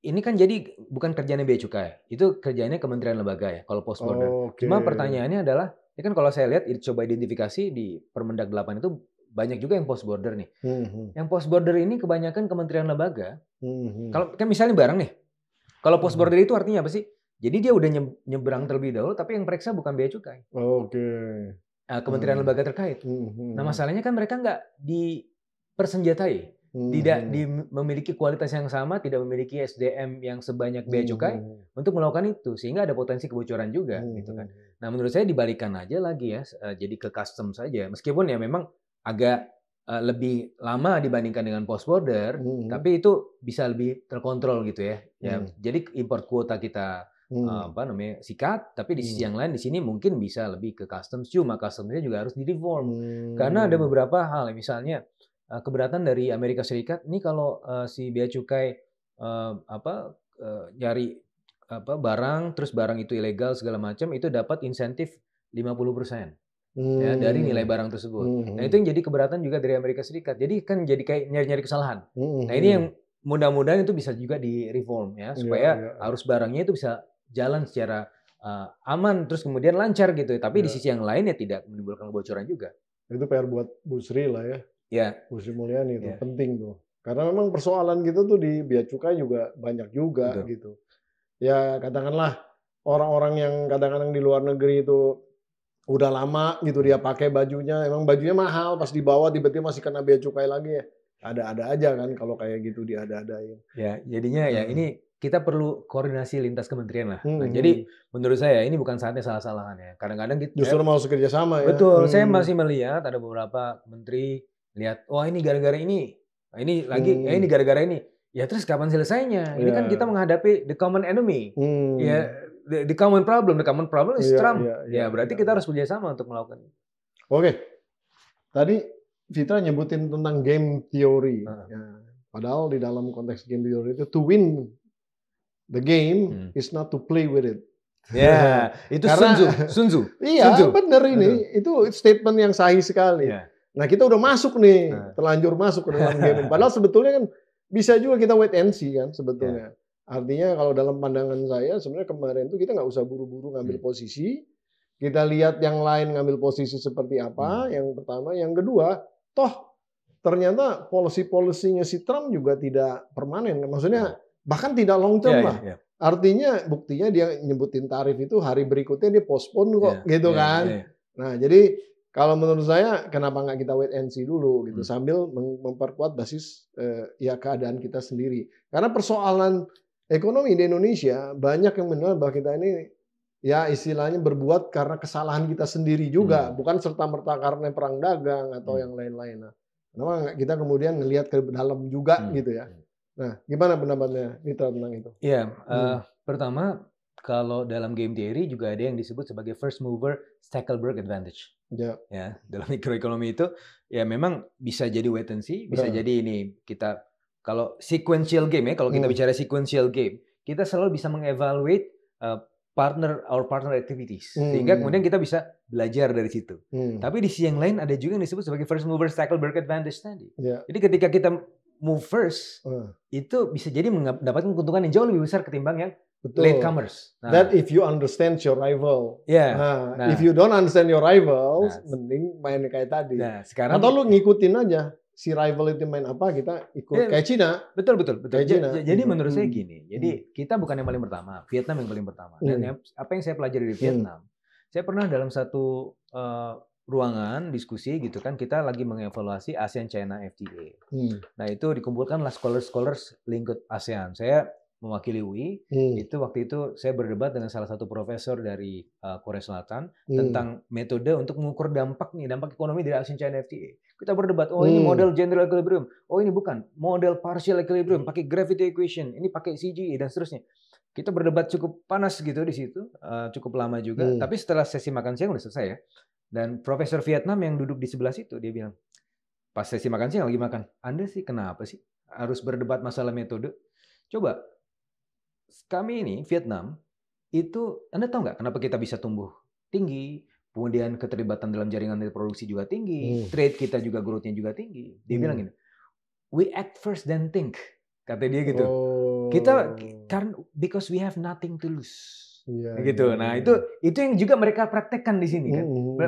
ini kan jadi bukan kerjanya Bea Cukai, itu kerjanya kementerian lembaga ya kalau post border. Cuma pertanyaannya adalah, ya kan kalau saya lihat coba identifikasi di Permendak 8 itu banyak juga yang post border nih. Yang post border ini kebanyakan kementerian lembaga. Kalau kan misalnya barang nih, kalau post border itu artinya apa sih? Jadi dia udah nyebrang terlebih dahulu, tapi yang periksa bukan Bea Cukai. Kementerian lembaga terkait. Nah masalahnya kan mereka nggak dipersenjatai, tidak memiliki kualitas yang sama, tidak memiliki SDM yang sebanyak Bea Cukai untuk melakukan itu, sehingga ada potensi kebocoran juga, gitu kan. Nah menurut saya dibalikan aja lagi ya, jadi ke custom saja, meskipun ya memang agak lebih lama dibandingkan dengan post border, tapi itu bisa lebih terkontrol gitu ya. Jadi import kuota kita sikat, tapi di sisi yang lain di sini mungkin bisa lebih ke customs, cuma customsnya juga harus direform karena ada beberapa hal, misalnya keberatan dari Amerika Serikat ini kalau si Bea Cukai nyari barang, terus barang itu ilegal segala macam, itu dapat insentif 50%. Ya, dari nilai barang tersebut. Nah, itu yang jadi keberatan juga dari Amerika Serikat. Jadi kan jadi kayak nyari-nyari kesalahan. Nah, ini yang mudah-mudahan itu bisa juga di-reform ya, supaya arus barangnya itu bisa jalan secara aman, terus kemudian lancar gitu. Tapi di sisi yang lain ya tidak menimbulkan kebocoran juga. Itu PR buat Bu Sri lah ya. Ya. Bu Sri Mulyani itu penting tuh. Karena memang persoalan gitu tuh di Bea Cukai juga banyak juga. Betul. Gitu. Ya katakanlah orang-orang yang kadang-kadang di luar negeri itu udah lama gitu dia pakai bajunya, emang bajunya mahal, pas dibawa tiba-tiba masih kena bea cukai lagi ya. Ada-ada aja kan kalau kayak gitu diada-adain. Ya, jadinya ya ini kita perlu koordinasi lintas kementerian lah. Nah, jadi menurut saya ini bukan saatnya salah-salahan ya. Kadang-kadang justru mau kerja sama ya. Betul, saya masih melihat ada beberapa menteri lihat, wah ini gara-gara ini lagi, ini gara-gara ini. Ya terus kapan selesainya? Ini kan kita menghadapi the common enemy. Ya, the common problem is Trump. Ya berarti kita harus bekerjasama untuk melakukan itu. Oke, tadi Fitra nyebutin tentang game theory. Ya, padahal di dalam konteks game theory itu to win the game is not to play with it. Ya, itu Sun Tzu. Iya, benar ini. Itu statement yang sahih sekali. Ya. Nah, kita udah masuk nih, terlanjur masuk ke dalam game. Padahal sebetulnya kan bisa juga kita wait and see kan sebetulnya. Artinya kalau dalam pandangan saya sebenarnya kemarin itu kita nggak usah buru-buru ngambil posisi. Kita lihat yang lain ngambil posisi seperti apa. Yang pertama, yang kedua, toh ternyata policy-nya si Trump juga tidak permanen. Maksudnya bahkan tidak long term lah. Artinya buktinya dia nyebutin tarif itu hari berikutnya dia postpone kok gitu kan. Nah jadi kalau menurut saya kenapa nggak kita wait and see dulu gitu sambil memperkuat basis keadaan kita sendiri. Karena persoalan ekonomi di Indonesia banyak yang menilai bahwa kita ini ya istilahnya berbuat karena kesalahan kita sendiri juga, bukan serta-merta karena perang dagang atau yang lain-lain. Nah, kenapa nggak kita kemudian ngelihat ke dalam juga gitu ya? Nah, gimana pendapatnya Mitra tentang itu? Iya, pertama kalau dalam game theory juga ada yang disebut sebagai first mover Stackelberg advantage. Ya, dalam mikroekonomi itu ya memang bisa jadi wait and see, bisa jadi ini kita kalau sequential game ya, kalau kita bicara sequential game, kita selalu bisa mengevaluate partner activities sehingga kemudian kita bisa belajar dari situ. Tapi di sisi yang lain ada juga yang disebut sebagai first mover Stackelberg advantage tadi. Jadi ketika kita move first, itu bisa jadi mendapatkan keuntungan yang jauh lebih besar ketimbang yang latecomers. That if you understand your rival. If you don't understand your rivals, mending main kayak tadi. Sekarang atau lu ngikutin aja si rival itu main apa, kita ikut kayak Cina. Betul. Jadi menurut saya gini. Jadi kita bukan yang paling pertama, Vietnam yang paling pertama. Dan apa yang saya pelajari dari Vietnam, saya pernah dalam satu ruangan diskusi gitu kan, kita lagi mengevaluasi ASEAN China FTA. Nah itu dikumpulkanlah scholars lingkup ASEAN. Saya mewakili UI, itu waktu itu saya berdebat dengan salah satu profesor dari Korea Selatan tentang metode untuk mengukur dampak ekonomi dari ASEAN China FTA. Kita berdebat, oh ini model general equilibrium, oh ini bukan, model partial equilibrium, pakai gravity equation, ini pakai CGE dan seterusnya. Kita berdebat cukup panas gitu di situ, cukup lama juga. Tapi setelah sesi makan siang udah selesai ya. Dan profesor Vietnam yang duduk di sebelah situ, dia bilang, pas sesi makan siang lagi makan, Anda sih kenapa sih harus berdebat masalah metode? Coba, kami ini Vietnam, itu Anda tahu nggak kenapa kita bisa tumbuh tinggi, kemudian keterlibatan dalam jaringan produksi juga tinggi, trade kita juga growth-nya juga tinggi. Dia bilang gini, we act first then think, kata dia gitu. Kita karena because we have nothing to lose. Gitu. Nah, itu yang juga mereka praktekkan di sini kan.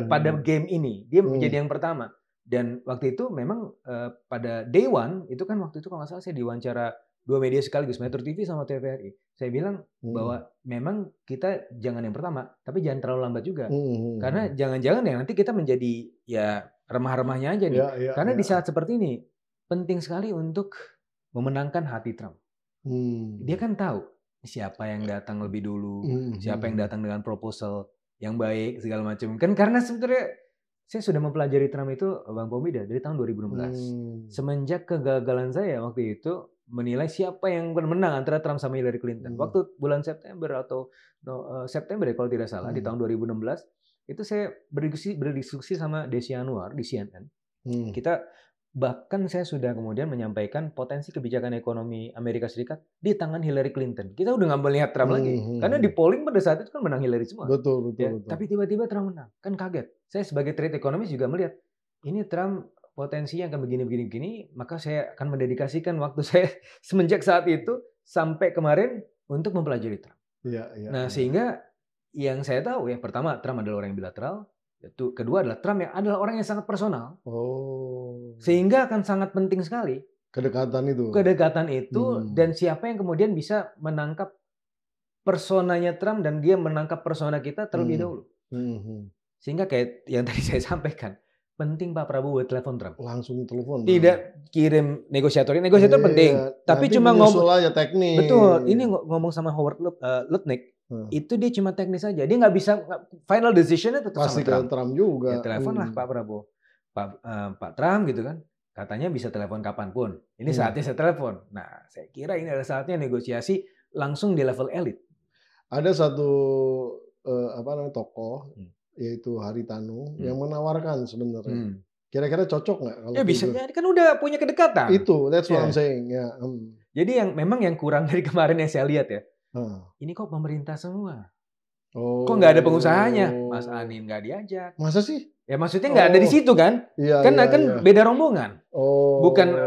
Pada game ini, dia menjadi yang pertama. Dan waktu itu memang pada day one, itu kan waktu itu kalau nggak salah saya diwawancara 2 media sekaligus, Metro TV sama TVRI. Saya bilang bahwa memang kita jangan yang pertama, tapi jangan terlalu lambat juga. Karena jangan-jangan ya nanti kita menjadi ya remah-remahnya aja nih. Karena di saat seperti ini, penting sekali untuk memenangkan hati Trump. Dia kan tahu siapa yang datang lebih dulu, siapa yang datang dengan proposal yang baik segala macam. Kan karena sebenarnya saya sudah mempelajari Trump itu Bang Pomida dari tahun 2016. Semenjak kegagalan saya waktu itu menilai siapa yang menang antara Trump sama Hillary Clinton. Waktu bulan September atau September ya kalau tidak salah di tahun 2016 itu saya berdiskusi sama Desi Anwar di CNN. Kita Bahkan saya sudah kemudian menyampaikan potensi kebijakan ekonomi Amerika Serikat di tangan Hillary Clinton. Kita udah nggak melihat Trump lagi. Karena di polling pada saat itu kan menang Hillary semua. Betul. Tapi tiba-tiba Trump menang. Kan kaget. Saya sebagai trade ekonomis juga melihat, ini Trump potensinya akan begini. Maka saya akan mendedikasikan waktu saya semenjak saat itu sampai kemarin untuk mempelajari Trump. Sehingga yang saya tahu ya, pertama Trump adalah orang yang bilateral. Kedua adalah Trump yang adalah orang yang sangat personal. Sehingga akan sangat penting sekali kedekatan itu dan siapa yang kemudian bisa menangkap personanya Trump dan dia menangkap persona kita terlebih dahulu. Sehingga kayak yang tadi saya sampaikan, penting Pak Prabowo telepon Trump. Langsung telepon. Tidak kirim negosiator penting. Tapi cuma ngomong aja teknis. Betul, ini ngomong sama Howard Lutnick. Itu dia cuma teknis aja. Dia nggak bisa final decision-nya tetap pasti sama Trump juga. Ya, teleponlah Pak Prabowo. Pak Trump gitu kan. Katanya bisa telepon kapanpun. Ini saatnya saya telepon. Nah, saya kira ini adalah saatnya negosiasi langsung di level elit. Ada satu tokoh yaitu Haritanu yang menawarkan sebenarnya. Kira-kira cocok nggak kalau ya bisa jadi, kan udah punya kedekatan. That's what I'm saying. Jadi yang kurang dari kemarin yang saya lihat ya. Ini kok pemerintah semua. Kok nggak ada pengusahanya? Mas Anin nggak diajak. Masa sih? Ya maksudnya nggak ada di situ kan? Kan beda rombongan.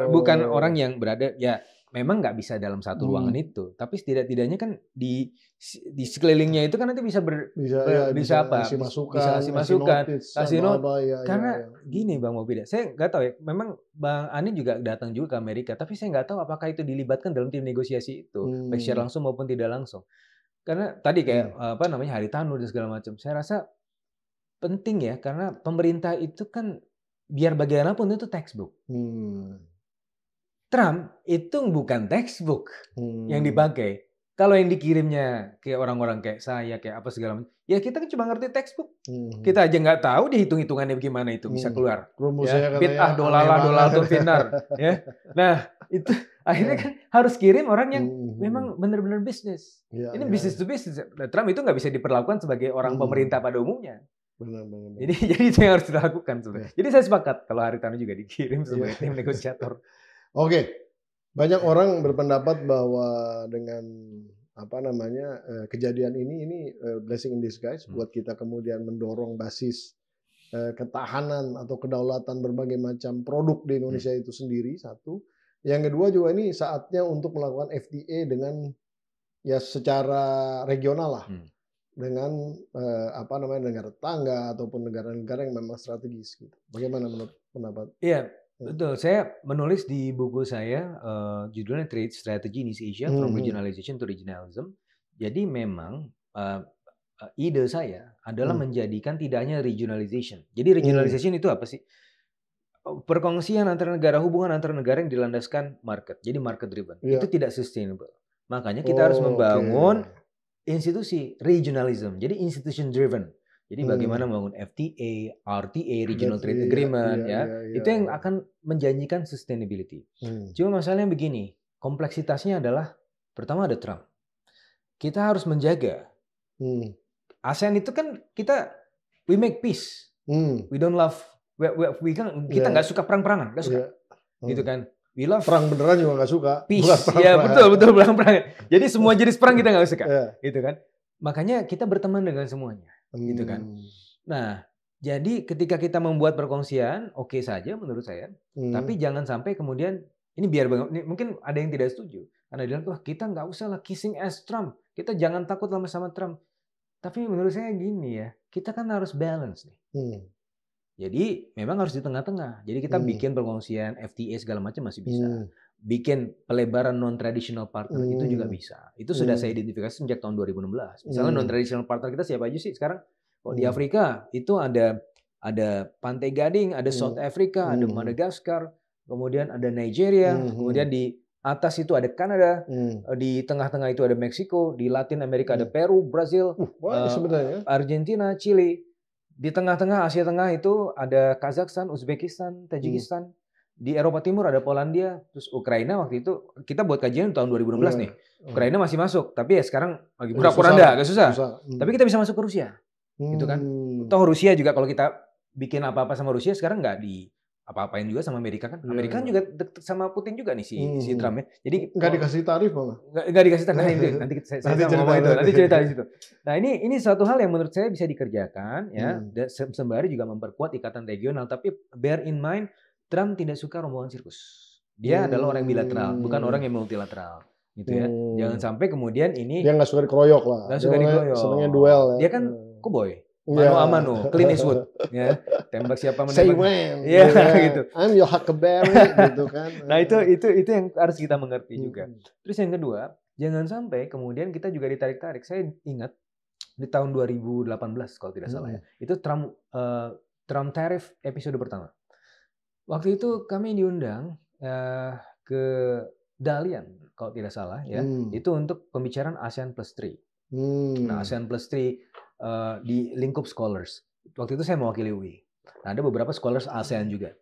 Bukan orang yang berada, ya memang nggak bisa dalam satu ruangan itu. Tapi setidak-tidaknya kan di sekelilingnya itu kan nanti bisa kasih masukan, kasih not. Karena gini Bang Mobida, saya nggak tahu ya. Memang Bang Anin juga datang juga ke Amerika, tapi saya nggak tahu apakah itu dilibatkan dalam tim negosiasi itu, baik secara langsung maupun tidak langsung. Karena tadi kayak Haritanu dan segala macam. Saya rasa penting ya, karena pemerintah itu kan biar bagaimanapun itu textbook. Trump itu bukan textbook yang dipakai. Kalau yang dikirimnya ke orang-orang kayak saya, kayak apa segala macam, ya kita kan cuma ngerti textbook. Kita aja nggak tahu dia hitung-hitungannya bagaimana itu bisa keluar. Bid'ah dollar finar. Ya. Nah itu akhirnya kan harus kirim orang yang memang benar-benar bisnis. Ini bisnis to bisnis. Trump itu nggak bisa diperlakukan sebagai orang pemerintah pada umumnya. Benar. Jadi itu yang harus dilakukan sebenarnya. Jadi saya sepakat kalau Haritanu juga dikirim sebagai tim negosiator. Oke. Banyak orang berpendapat bahwa dengan kejadian ini blessing in disguise buat kita kemudian mendorong basis ketahanan atau kedaulatan berbagai macam produk di Indonesia itu sendiri, satu. Yang kedua juga ini saatnya untuk melakukan FTA dengan ya secara regional lah. Dengan negara tetangga ataupun negara-negara yang memang strategis gitu. Bagaimana menurut pendapat? Iya, betul. Saya menulis di buku saya judulnya Trade Strategy in East Asia from Regionalization to Regionalism. Jadi memang ide saya adalah menjadikan tidak hanya regionalization. Jadi regionalization itu apa sih? Perkongsian antara negara, hubungan antara negara yang dilandaskan market. Jadi market driven. Itu tidak sustainable. Makanya kita harus membangun institusi regionalism, jadi institution driven. Jadi bagaimana membangun FTA, RTA, Regional Trade Agreement, itu yang akan menjanjikan sustainability. Cuma masalahnya begini, kompleksitasnya adalah pertama ada Trump. Kita harus menjaga. ASEAN itu kan we make peace, we don't love, kita nggak suka perang-perangan, nggak suka, gitu kan. We love perang beneran juga nggak suka. Peace. Ya betul perang. Jadi semua jenis perang kita nggak suka, gitu kan. Makanya kita berteman dengan semuanya, gitu kan. Nah, jadi ketika kita membuat perkongsian, oke saja menurut saya. Tapi jangan sampai kemudian ini mungkin ada yang tidak setuju karena dia bilang, wah kita nggak usah lah kissing ass Trump. Kita jangan takut sama Trump. Tapi menurut saya gini ya, kita kan harus balance nih. Jadi memang harus di tengah-tengah. Jadi kita bikin perkongsian FTA segala macam masih bisa. Bikin pelebaran non-traditional partner itu juga bisa. Itu sudah saya identifikasi sejak tahun 2016. Misalnya non-traditional partner kita siapa aja sih sekarang? Di Afrika itu ada Pantai Gading, ada South Africa, ada Madagaskar, kemudian ada Nigeria, kemudian di atas itu ada Kanada, di tengah-tengah itu ada Meksiko, di Latin Amerika ada Peru, Brazil, Argentina, Chili. Di tengah-tengah Asia Tengah itu ada Kazakhstan, Uzbekistan, Tajikistan. Di Eropa Timur ada Polandia, terus Ukraina waktu itu kita buat kajian tahun 2016 nih. Ukraina masih masuk, tapi ya sekarang lagi pura-pura agak susah. Tapi kita bisa masuk ke Rusia. Gitu kan. Toh Rusia juga kalau kita bikin apa-apa sama Rusia sekarang nggak apa-apain juga sama Amerika kan. Amerika kan juga deket sama Putin juga nih si Trump ya. Jadi nggak dikasih tarif malah. Nggak dikasih tarif. Nanti saya ngomong itu. Nanti cerita di situ. Nah ini suatu hal yang menurut saya bisa dikerjakan ya. Dan sembari juga memperkuat ikatan regional. Tapi bear in mind, Trump tidak suka rombongan sirkus. Dia adalah orang bilateral, bukan orang yang multilateral. Gitu ya. Jangan sampai kemudian ini dia nggak suka dikeroyok lah. Nggak suka dikeroyok. Senangnya duel. Dia kan cowboy. Mano a mano, Clint Eastwood, ya tembak siapa menembak. Say when, ya gitu. I'm your Huckleberry, gitu kan. Nah itu yang harus kita mengerti juga. Terus yang kedua, jangan sampai kemudian kita juga ditarik-tarik. Saya ingat di tahun 2018 kalau tidak salah ya, itu Trump tariff episode pertama. Waktu itu kami diundang ke Dalian kalau tidak salah ya, itu untuk pembicaraan ASEAN Plus 3. Nah ASEAN Plus 3 di lingkup scholars. Waktu itu saya mewakili UI. Nah, ada beberapa scholars ASEAN juga.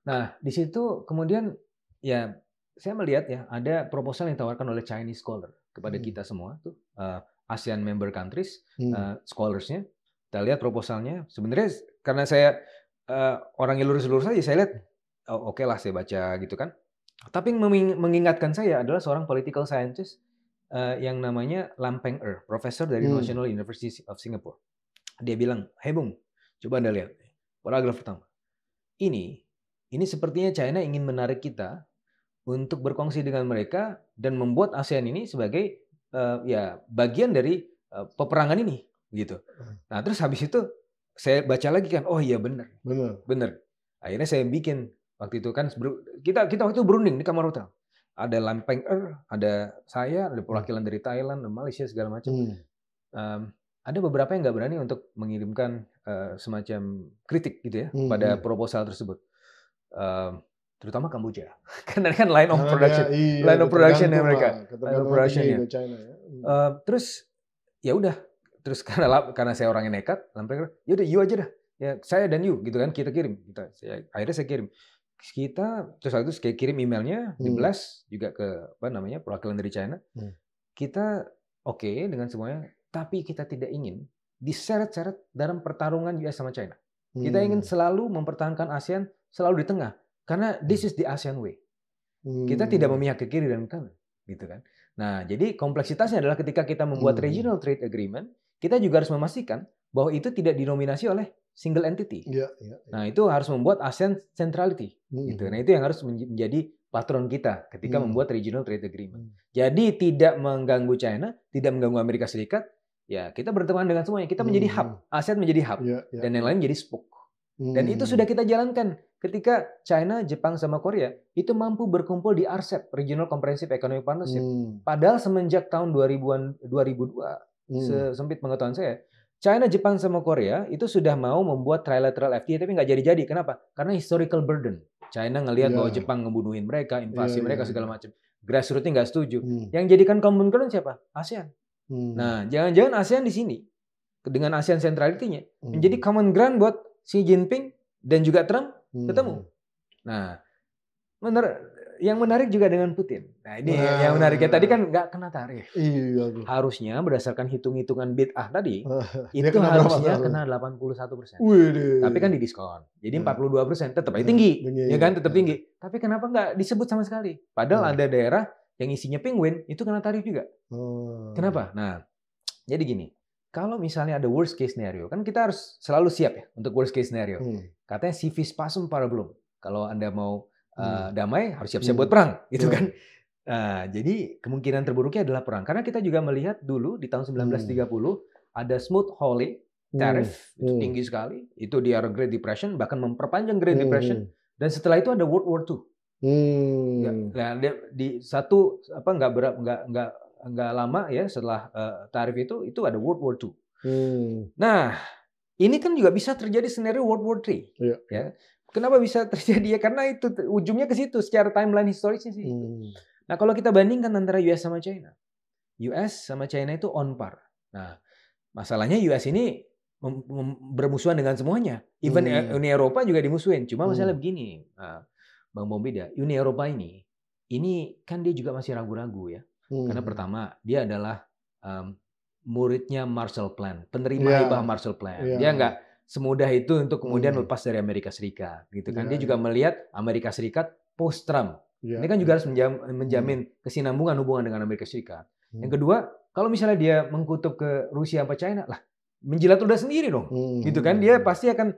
Nah, di situ kemudian ya saya melihat ya ada proposal yang ditawarkan oleh Chinese scholar kepada kita semua tuh ASEAN member countries scholarsnya. Kita lihat proposalnya. Sebenarnya karena saya orang yang lurus-lurus aja, saya lihat oke lah saya baca gitu kan. Tapi yang mengingatkan saya adalah seorang political scientist yang namanya Lam Peng profesor dari National University of Singapore. Dia bilang, "Hey Bung, coba Anda lihat paragraf pertama. Ini sepertinya China ingin menarik kita untuk berkongsi dengan mereka dan membuat ASEAN ini sebagai ya bagian dari peperangan ini, gitu." Nah, terus habis itu saya baca lagi kan, oh iya benar. Akhirnya saya bikin waktu itu kan kita waktu itu berunding di kamar hotel. Ada Lam Peng ada saya, ada perwakilan dari Thailand, Malaysia segala macam. Ada beberapa yang nggak berani untuk mengirimkan semacam kritik gitu ya pada proposal tersebut, terutama Kamboja, karena kan line of productionnya mereka, line of productionnya. Terus ya udah, terus karena saya orang yang nekat, Lam Peng ya udah you aja dah, ya saya dan you gitu kan kita kirim, akhirnya saya kirim. Terus waktu itu kayak kirim emailnya di blast juga ke perwakilan dari China. Kita oke dengan semuanya, tapi kita tidak ingin diseret-seret dalam pertarungan US sama China. Kita ingin selalu mempertahankan ASEAN selalu di tengah, karena this is the ASEAN way. Kita tidak memihak ke kiri dan kanan, gitu kan. Nah, jadi kompleksitasnya adalah ketika kita membuat regional trade agreement, kita juga harus memastikan bahwa itu tidak dinominasi oleh single entity. Nah, itu harus membuat ASEAN centrality. Gitu. Nah, itu yang harus menjadi patron kita ketika membuat regional trade agreement. Jadi tidak mengganggu China, tidak mengganggu Amerika Serikat. Ya, kita berteman dengan semuanya. Kita menjadi hub, ASEAN menjadi hub, dan yang lain menjadi spoke. Dan itu sudah kita jalankan ketika China, Jepang, sama Korea itu mampu berkumpul di RCEP, Regional Comprehensive Economic Partnership. Padahal semenjak tahun 2002, sesempit pengetahuan saya, China, Jepang, sama Korea itu sudah mau membuat trilateral FTA tapi nggak jadi-jadi. Kenapa? Karena historical burden. China ngelihat bahwa Jepang ngebunuhin mereka, invasi mereka segala macam. Grassroots-nya nggak setuju. Yang jadikan common ground siapa? ASEAN. Nah, jangan-jangan ASEAN di sini dengan ASEAN centrality-nya menjadi common ground buat Xi Jinping dan juga Trump ketemu. Nah, yang menarik juga dengan Putin. Nah, ini yang menariknya tadi kan nggak kena tarif. Harusnya berdasarkan hitung-hitungan bid'ah tadi, itu harusnya kena 81%. Tapi kan didiskon. Jadi 42%. Tetap aja tinggi. Ya kan, tetap tinggi. Tapi kenapa nggak disebut sama sekali? Padahal ada daerah yang isinya penguin, itu kena tarif juga. Kenapa? Nah, jadi gini. Kalau misalnya ada worst case scenario, kan kita harus selalu siap ya untuk worst case scenario. Katanya civis pacem para belum. Kalau Anda mau damai harus siap-siap buat perang, gitu kan? Nah, jadi kemungkinan terburuknya adalah perang. Karena kita juga melihat dulu di tahun 1930 ada Smoot-Hawley tariff itu tinggi sekali. Itu di era Great Depression, bahkan memperpanjang Great Depression. Dan setelah itu ada World War II. Nah, di satu nggak lama ya setelah tarif itu ada World War II. Nah, ini kan juga bisa terjadi skenario World War III. Ya. Kenapa bisa terjadi ya? Karena itu ujungnya ke situ secara timeline historisnya sih. Nah, kalau kita bandingkan antara US sama China. US sama China itu on par. Nah, masalahnya US ini bermusuhan dengan semuanya. Even Uni Eropa juga dimusuhin. Cuma masalah begini, Bang Bombida, Uni Eropa ini kan dia juga masih ragu-ragu ya. Karena pertama, dia adalah muridnya Marshall Plan, penerima hibah Marshall Plan. Dia semudah itu untuk kemudian lepas dari Amerika Serikat, gitu kan. Dia juga melihat Amerika Serikat post Trump. Ini kan juga harus menjamin kesinambungan hubungan dengan Amerika Serikat. Yang kedua, kalau misalnya dia mengkutub ke Rusia apa China, lah menjilat udah sendiri dong, gitu kan. Dia pasti akan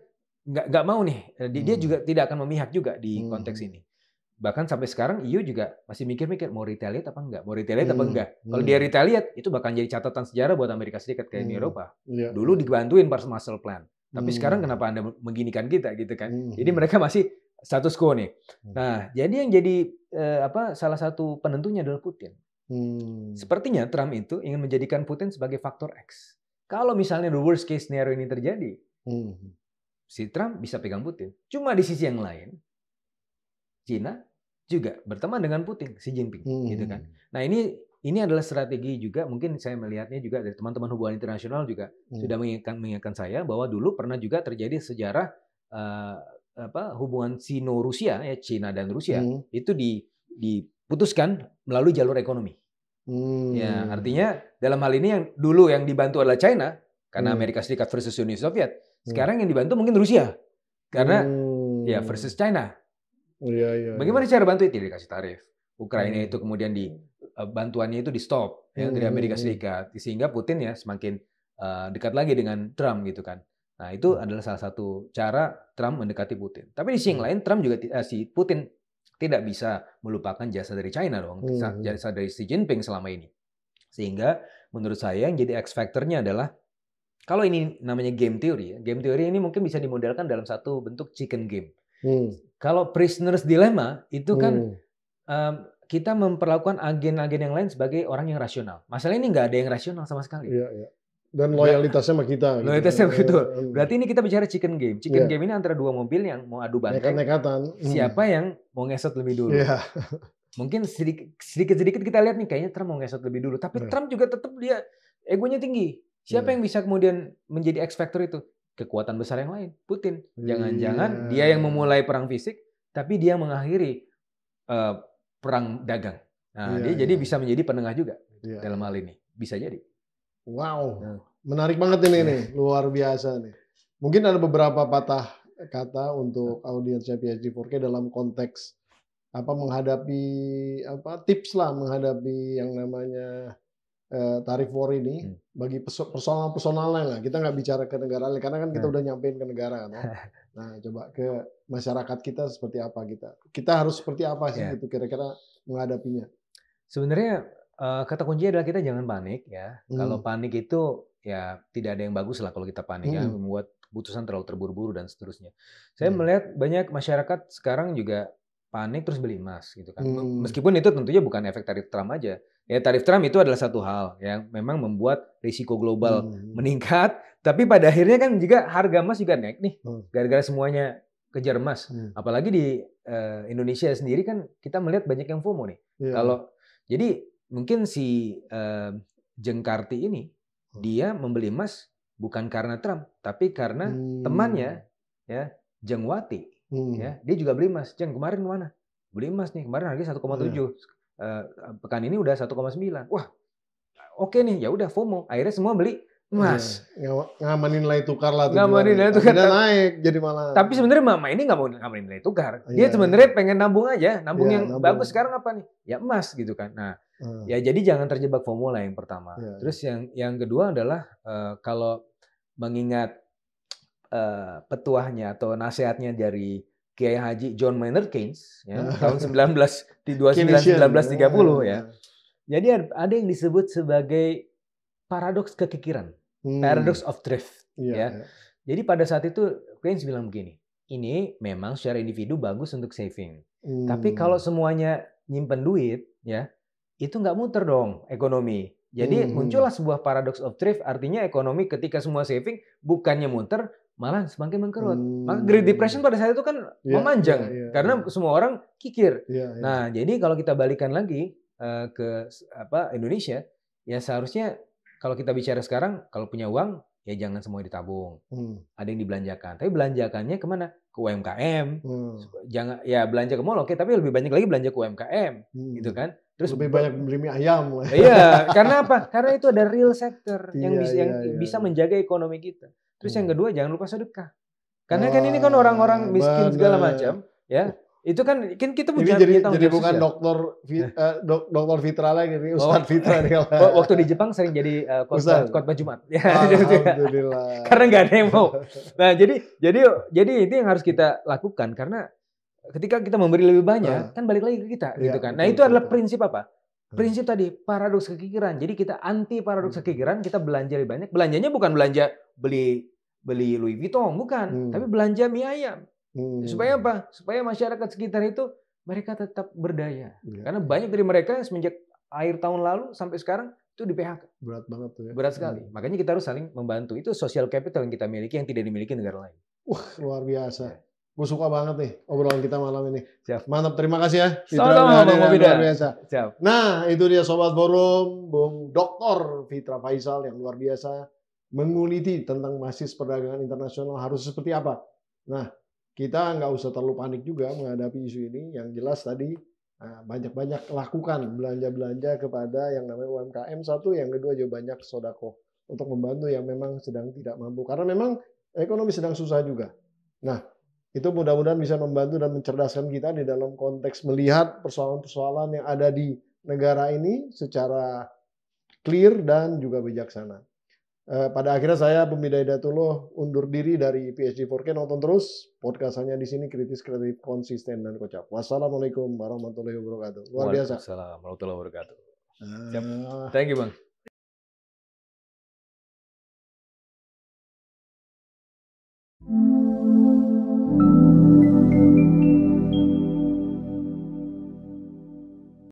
nggak mau nih. Dia juga tidak akan memihak juga di konteks ini. Bahkan sampai sekarang EU juga masih mikir-mikir mau retaliate apa enggak, Kalau dia retaliate itu bakal jadi catatan sejarah buat Amerika Serikat kayak di Eropa. Dulu dibantuin pas Marshall Plan, tapi sekarang kenapa Anda mengginikan kita gitu kan? Jadi mereka masih status quo nih. Nah, jadi yang jadi salah satu penentunya adalah Putin. Sepertinya Trump itu ingin menjadikan Putin sebagai faktor X. Kalau misalnya the worst case scenario ini terjadi, si Trump bisa pegang Putin. Cuma di sisi yang lain, Cina juga berteman dengan Putin, Xi Jinping, gitu kan. Nah ini adalah strategi juga, mungkin saya melihatnya juga dari teman-teman hubungan internasional juga sudah mengingatkan saya bahwa dulu pernah juga terjadi sejarah hubungan Sino-Rusia, ya Cina dan Rusia itu diputuskan melalui jalur ekonomi. Ya artinya dalam hal ini yang dulu yang dibantu adalah China karena Amerika Serikat versus Uni Soviet. Sekarang yang dibantu mungkin Rusia karena ya versus China. Bagaimana cara bantu itu? Dikasih tarif. Ukraina itu kemudian bantuannya itu di stop ya, dari Amerika Serikat sehingga Putin ya semakin dekat lagi dengan Trump gitu kan. Nah itu adalah salah satu cara Trump mendekati Putin. Tapi di sisi yang lain Trump juga si Putin tidak bisa melupakan jasa dari China dong, jasa dari Xi Jinping selama ini. Sehingga menurut saya yang jadi X factor-nya adalah kalau ini namanya game theory, game theory ini mungkin bisa dimodelkan dalam satu bentuk chicken game. Kalau prisoner's dilemma itu kan kita memperlakukan agen-agen yang lain sebagai orang yang rasional. Masalah ini nggak ada yang rasional sama sekali. Dan loyalitasnya sama kita. Loyalitasnya begitu. Berarti ini kita bicara chicken game. Chicken game ini antara dua mobil yang mau adu banteng. Siapa yang mau ngesot lebih dulu. Mungkin sedikit-sedikit kita lihat nih kayaknya Trump mau ngesot lebih dulu. Tapi Trump juga tetap dia egonya tinggi. Siapa yang bisa kemudian menjadi X factor itu? Kekuatan besar yang lain, Putin. Jangan-jangan dia yang memulai perang fisik, tapi dia mengakhiri perang dagang. Nah, dia jadi bisa menjadi penengah juga dalam hal ini. Bisa jadi. Wow, menarik banget ini nih, luar biasa nih. Mungkin ada beberapa patah kata untuk audiensnya PhD 4K dalam konteks menghadapi tips lah menghadapi yang namanya tarif war ini bagi personal-personalnya lah. Kita nggak bicara ke negara lain karena kan kita udah nyampein ke negara kan. Nah, coba ke masyarakat kita seperti apa kita harus seperti apa sih gitu kira-kira menghadapinya. Sebenarnya kata kuncinya adalah kita jangan panik ya. Kalau panik itu ya tidak ada yang bagus lah kalau kita panik ya, membuat keputusan terlalu terburu-buru dan seterusnya. Saya melihat banyak masyarakat sekarang juga panik terus beli emas gitu kan. Meskipun itu tentunya bukan efek tarif Trump aja. Ya tarif Trump itu adalah satu hal yang memang membuat risiko global meningkat, tapi pada akhirnya kan juga harga emas juga naik nih. Gara-gara semuanya kejar emas. Apalagi di Indonesia sendiri kan kita melihat banyak yang FOMO nih. Jadi mungkin si Jengkarti ini dia membeli emas bukan karena Trump, tapi karena temannya ya Jengwati ya, dia juga beli emas. Jeng kemarin kemana? Beli emas nih, kemarin harganya 1,7. Pekan ini udah 1,9. Wah, oke nih, ya udah FOMO. Akhirnya semua beli emas. Ngamanin nilai tukar lah. Ngamanin nilai tukar. Naik jadi malah. Tapi sebenarnya mama ini nggak mau ngamanin nilai tukar. Dia sebenarnya pengen nambung aja. Nambung yang bagus sekarang apa nih? Ya emas gitu kan. Nah, ya jadi jangan terjebak FOMO lah yang pertama. Terus yang kedua adalah kalau mengingat petuahnya atau nasihatnya dari Kiai Haji John Maynard Keynes ya, tahun 1930 ya. Jadi ada yang disebut sebagai paradoks kekikiran, paradox of thrift ya. Jadi pada saat itu Keynes bilang begini, ini memang secara individu bagus untuk saving. Tapi kalau semuanya nyimpen duit ya, itu nggak muter dong ekonomi. Jadi muncullah sebuah paradox of thrift, artinya ekonomi ketika semua saving bukannya muter, malah semakin mengkerut. Maka Great Depression pada saat itu kan memanjang karena semua orang kikir. Nah, jadi kalau kita balikan lagi ke Indonesia, ya seharusnya kalau kita bicara sekarang, kalau punya uang ya jangan semua ditabung. Ada yang dibelanjakan. Tapi belanjakannya kemana? ke UMKM. Jangan ya belanja ke mall oke, tapi lebih banyak lagi belanja ke UMKM gitu kan. Terus lebih banyak beli mie ayam. Iya, karena apa? Karena itu ada real sector yang bisa menjaga ekonomi kita. Terus yang kedua jangan lupa sedekah. Karena kan ini kan orang-orang miskin segala macam, ya. Itu kan kita punya jadi bukan dokter Fitra lagi nih, Ustadz Fitra nih. Waktu di Jepang sering jadi khotbah Jumat. Ya, alhamdulillah. Karena nggak ada yang mau. Nah, jadi itu yang harus kita lakukan karena ketika kita memberi lebih banyak, kan balik lagi ke kita, gitu kan. Nah, itu adalah prinsip apa? Prinsip tadi paradoks kekikiran. Jadi kita anti paradoks kekikiran, kita belanja lebih banyak. Belanjanya bukan belanja beli Louis Vuitton, bukan, tapi belanja mie ayam. Supaya apa? Supaya masyarakat sekitar itu mereka tetap berdaya. Karena banyak dari mereka semenjak akhir tahun lalu sampai sekarang itu di PHK. Berat banget tuh ya. Berat sekali. Makanya kita harus saling membantu. Itu social capital yang kita miliki yang tidak dimiliki negara lain. Wah, luar biasa. Gue suka banget nih obrolan kita malam ini. Siap. Mantap, terima kasih ya. Sama-sama Bang Mobida. Luar biasa. Siap. Nah, itu dia Sobat Forum, Bung Dr. Fitra Faisal yang luar biasa menguliti tentang basis perdagangan internasional harus seperti apa. Nah, kita nggak usah terlalu panik juga menghadapi isu ini. Yang jelas tadi banyak-banyak lakukan belanja-belanja kepada yang namanya UMKM satu, yang kedua juga banyak sodako untuk membantu yang memang sedang tidak mampu. Karena memang ekonomi sedang susah juga. Nah, itu mudah-mudahan bisa membantu dan mencerdaskan kita di dalam konteks melihat persoalan-persoalan yang ada di negara ini secara clear dan juga bijaksana. Pada akhirnya saya Pembida Hidayatullah undur diri dari PSG4K. Nonton terus podcastnya di sini, kritis, kreatif, konsisten dan kocak. Wassalamualaikum warahmatullahi wabarakatuh. Luar biasa. Waalaikumsalam warahmatullahi wabarakatuh. Thank you Bang.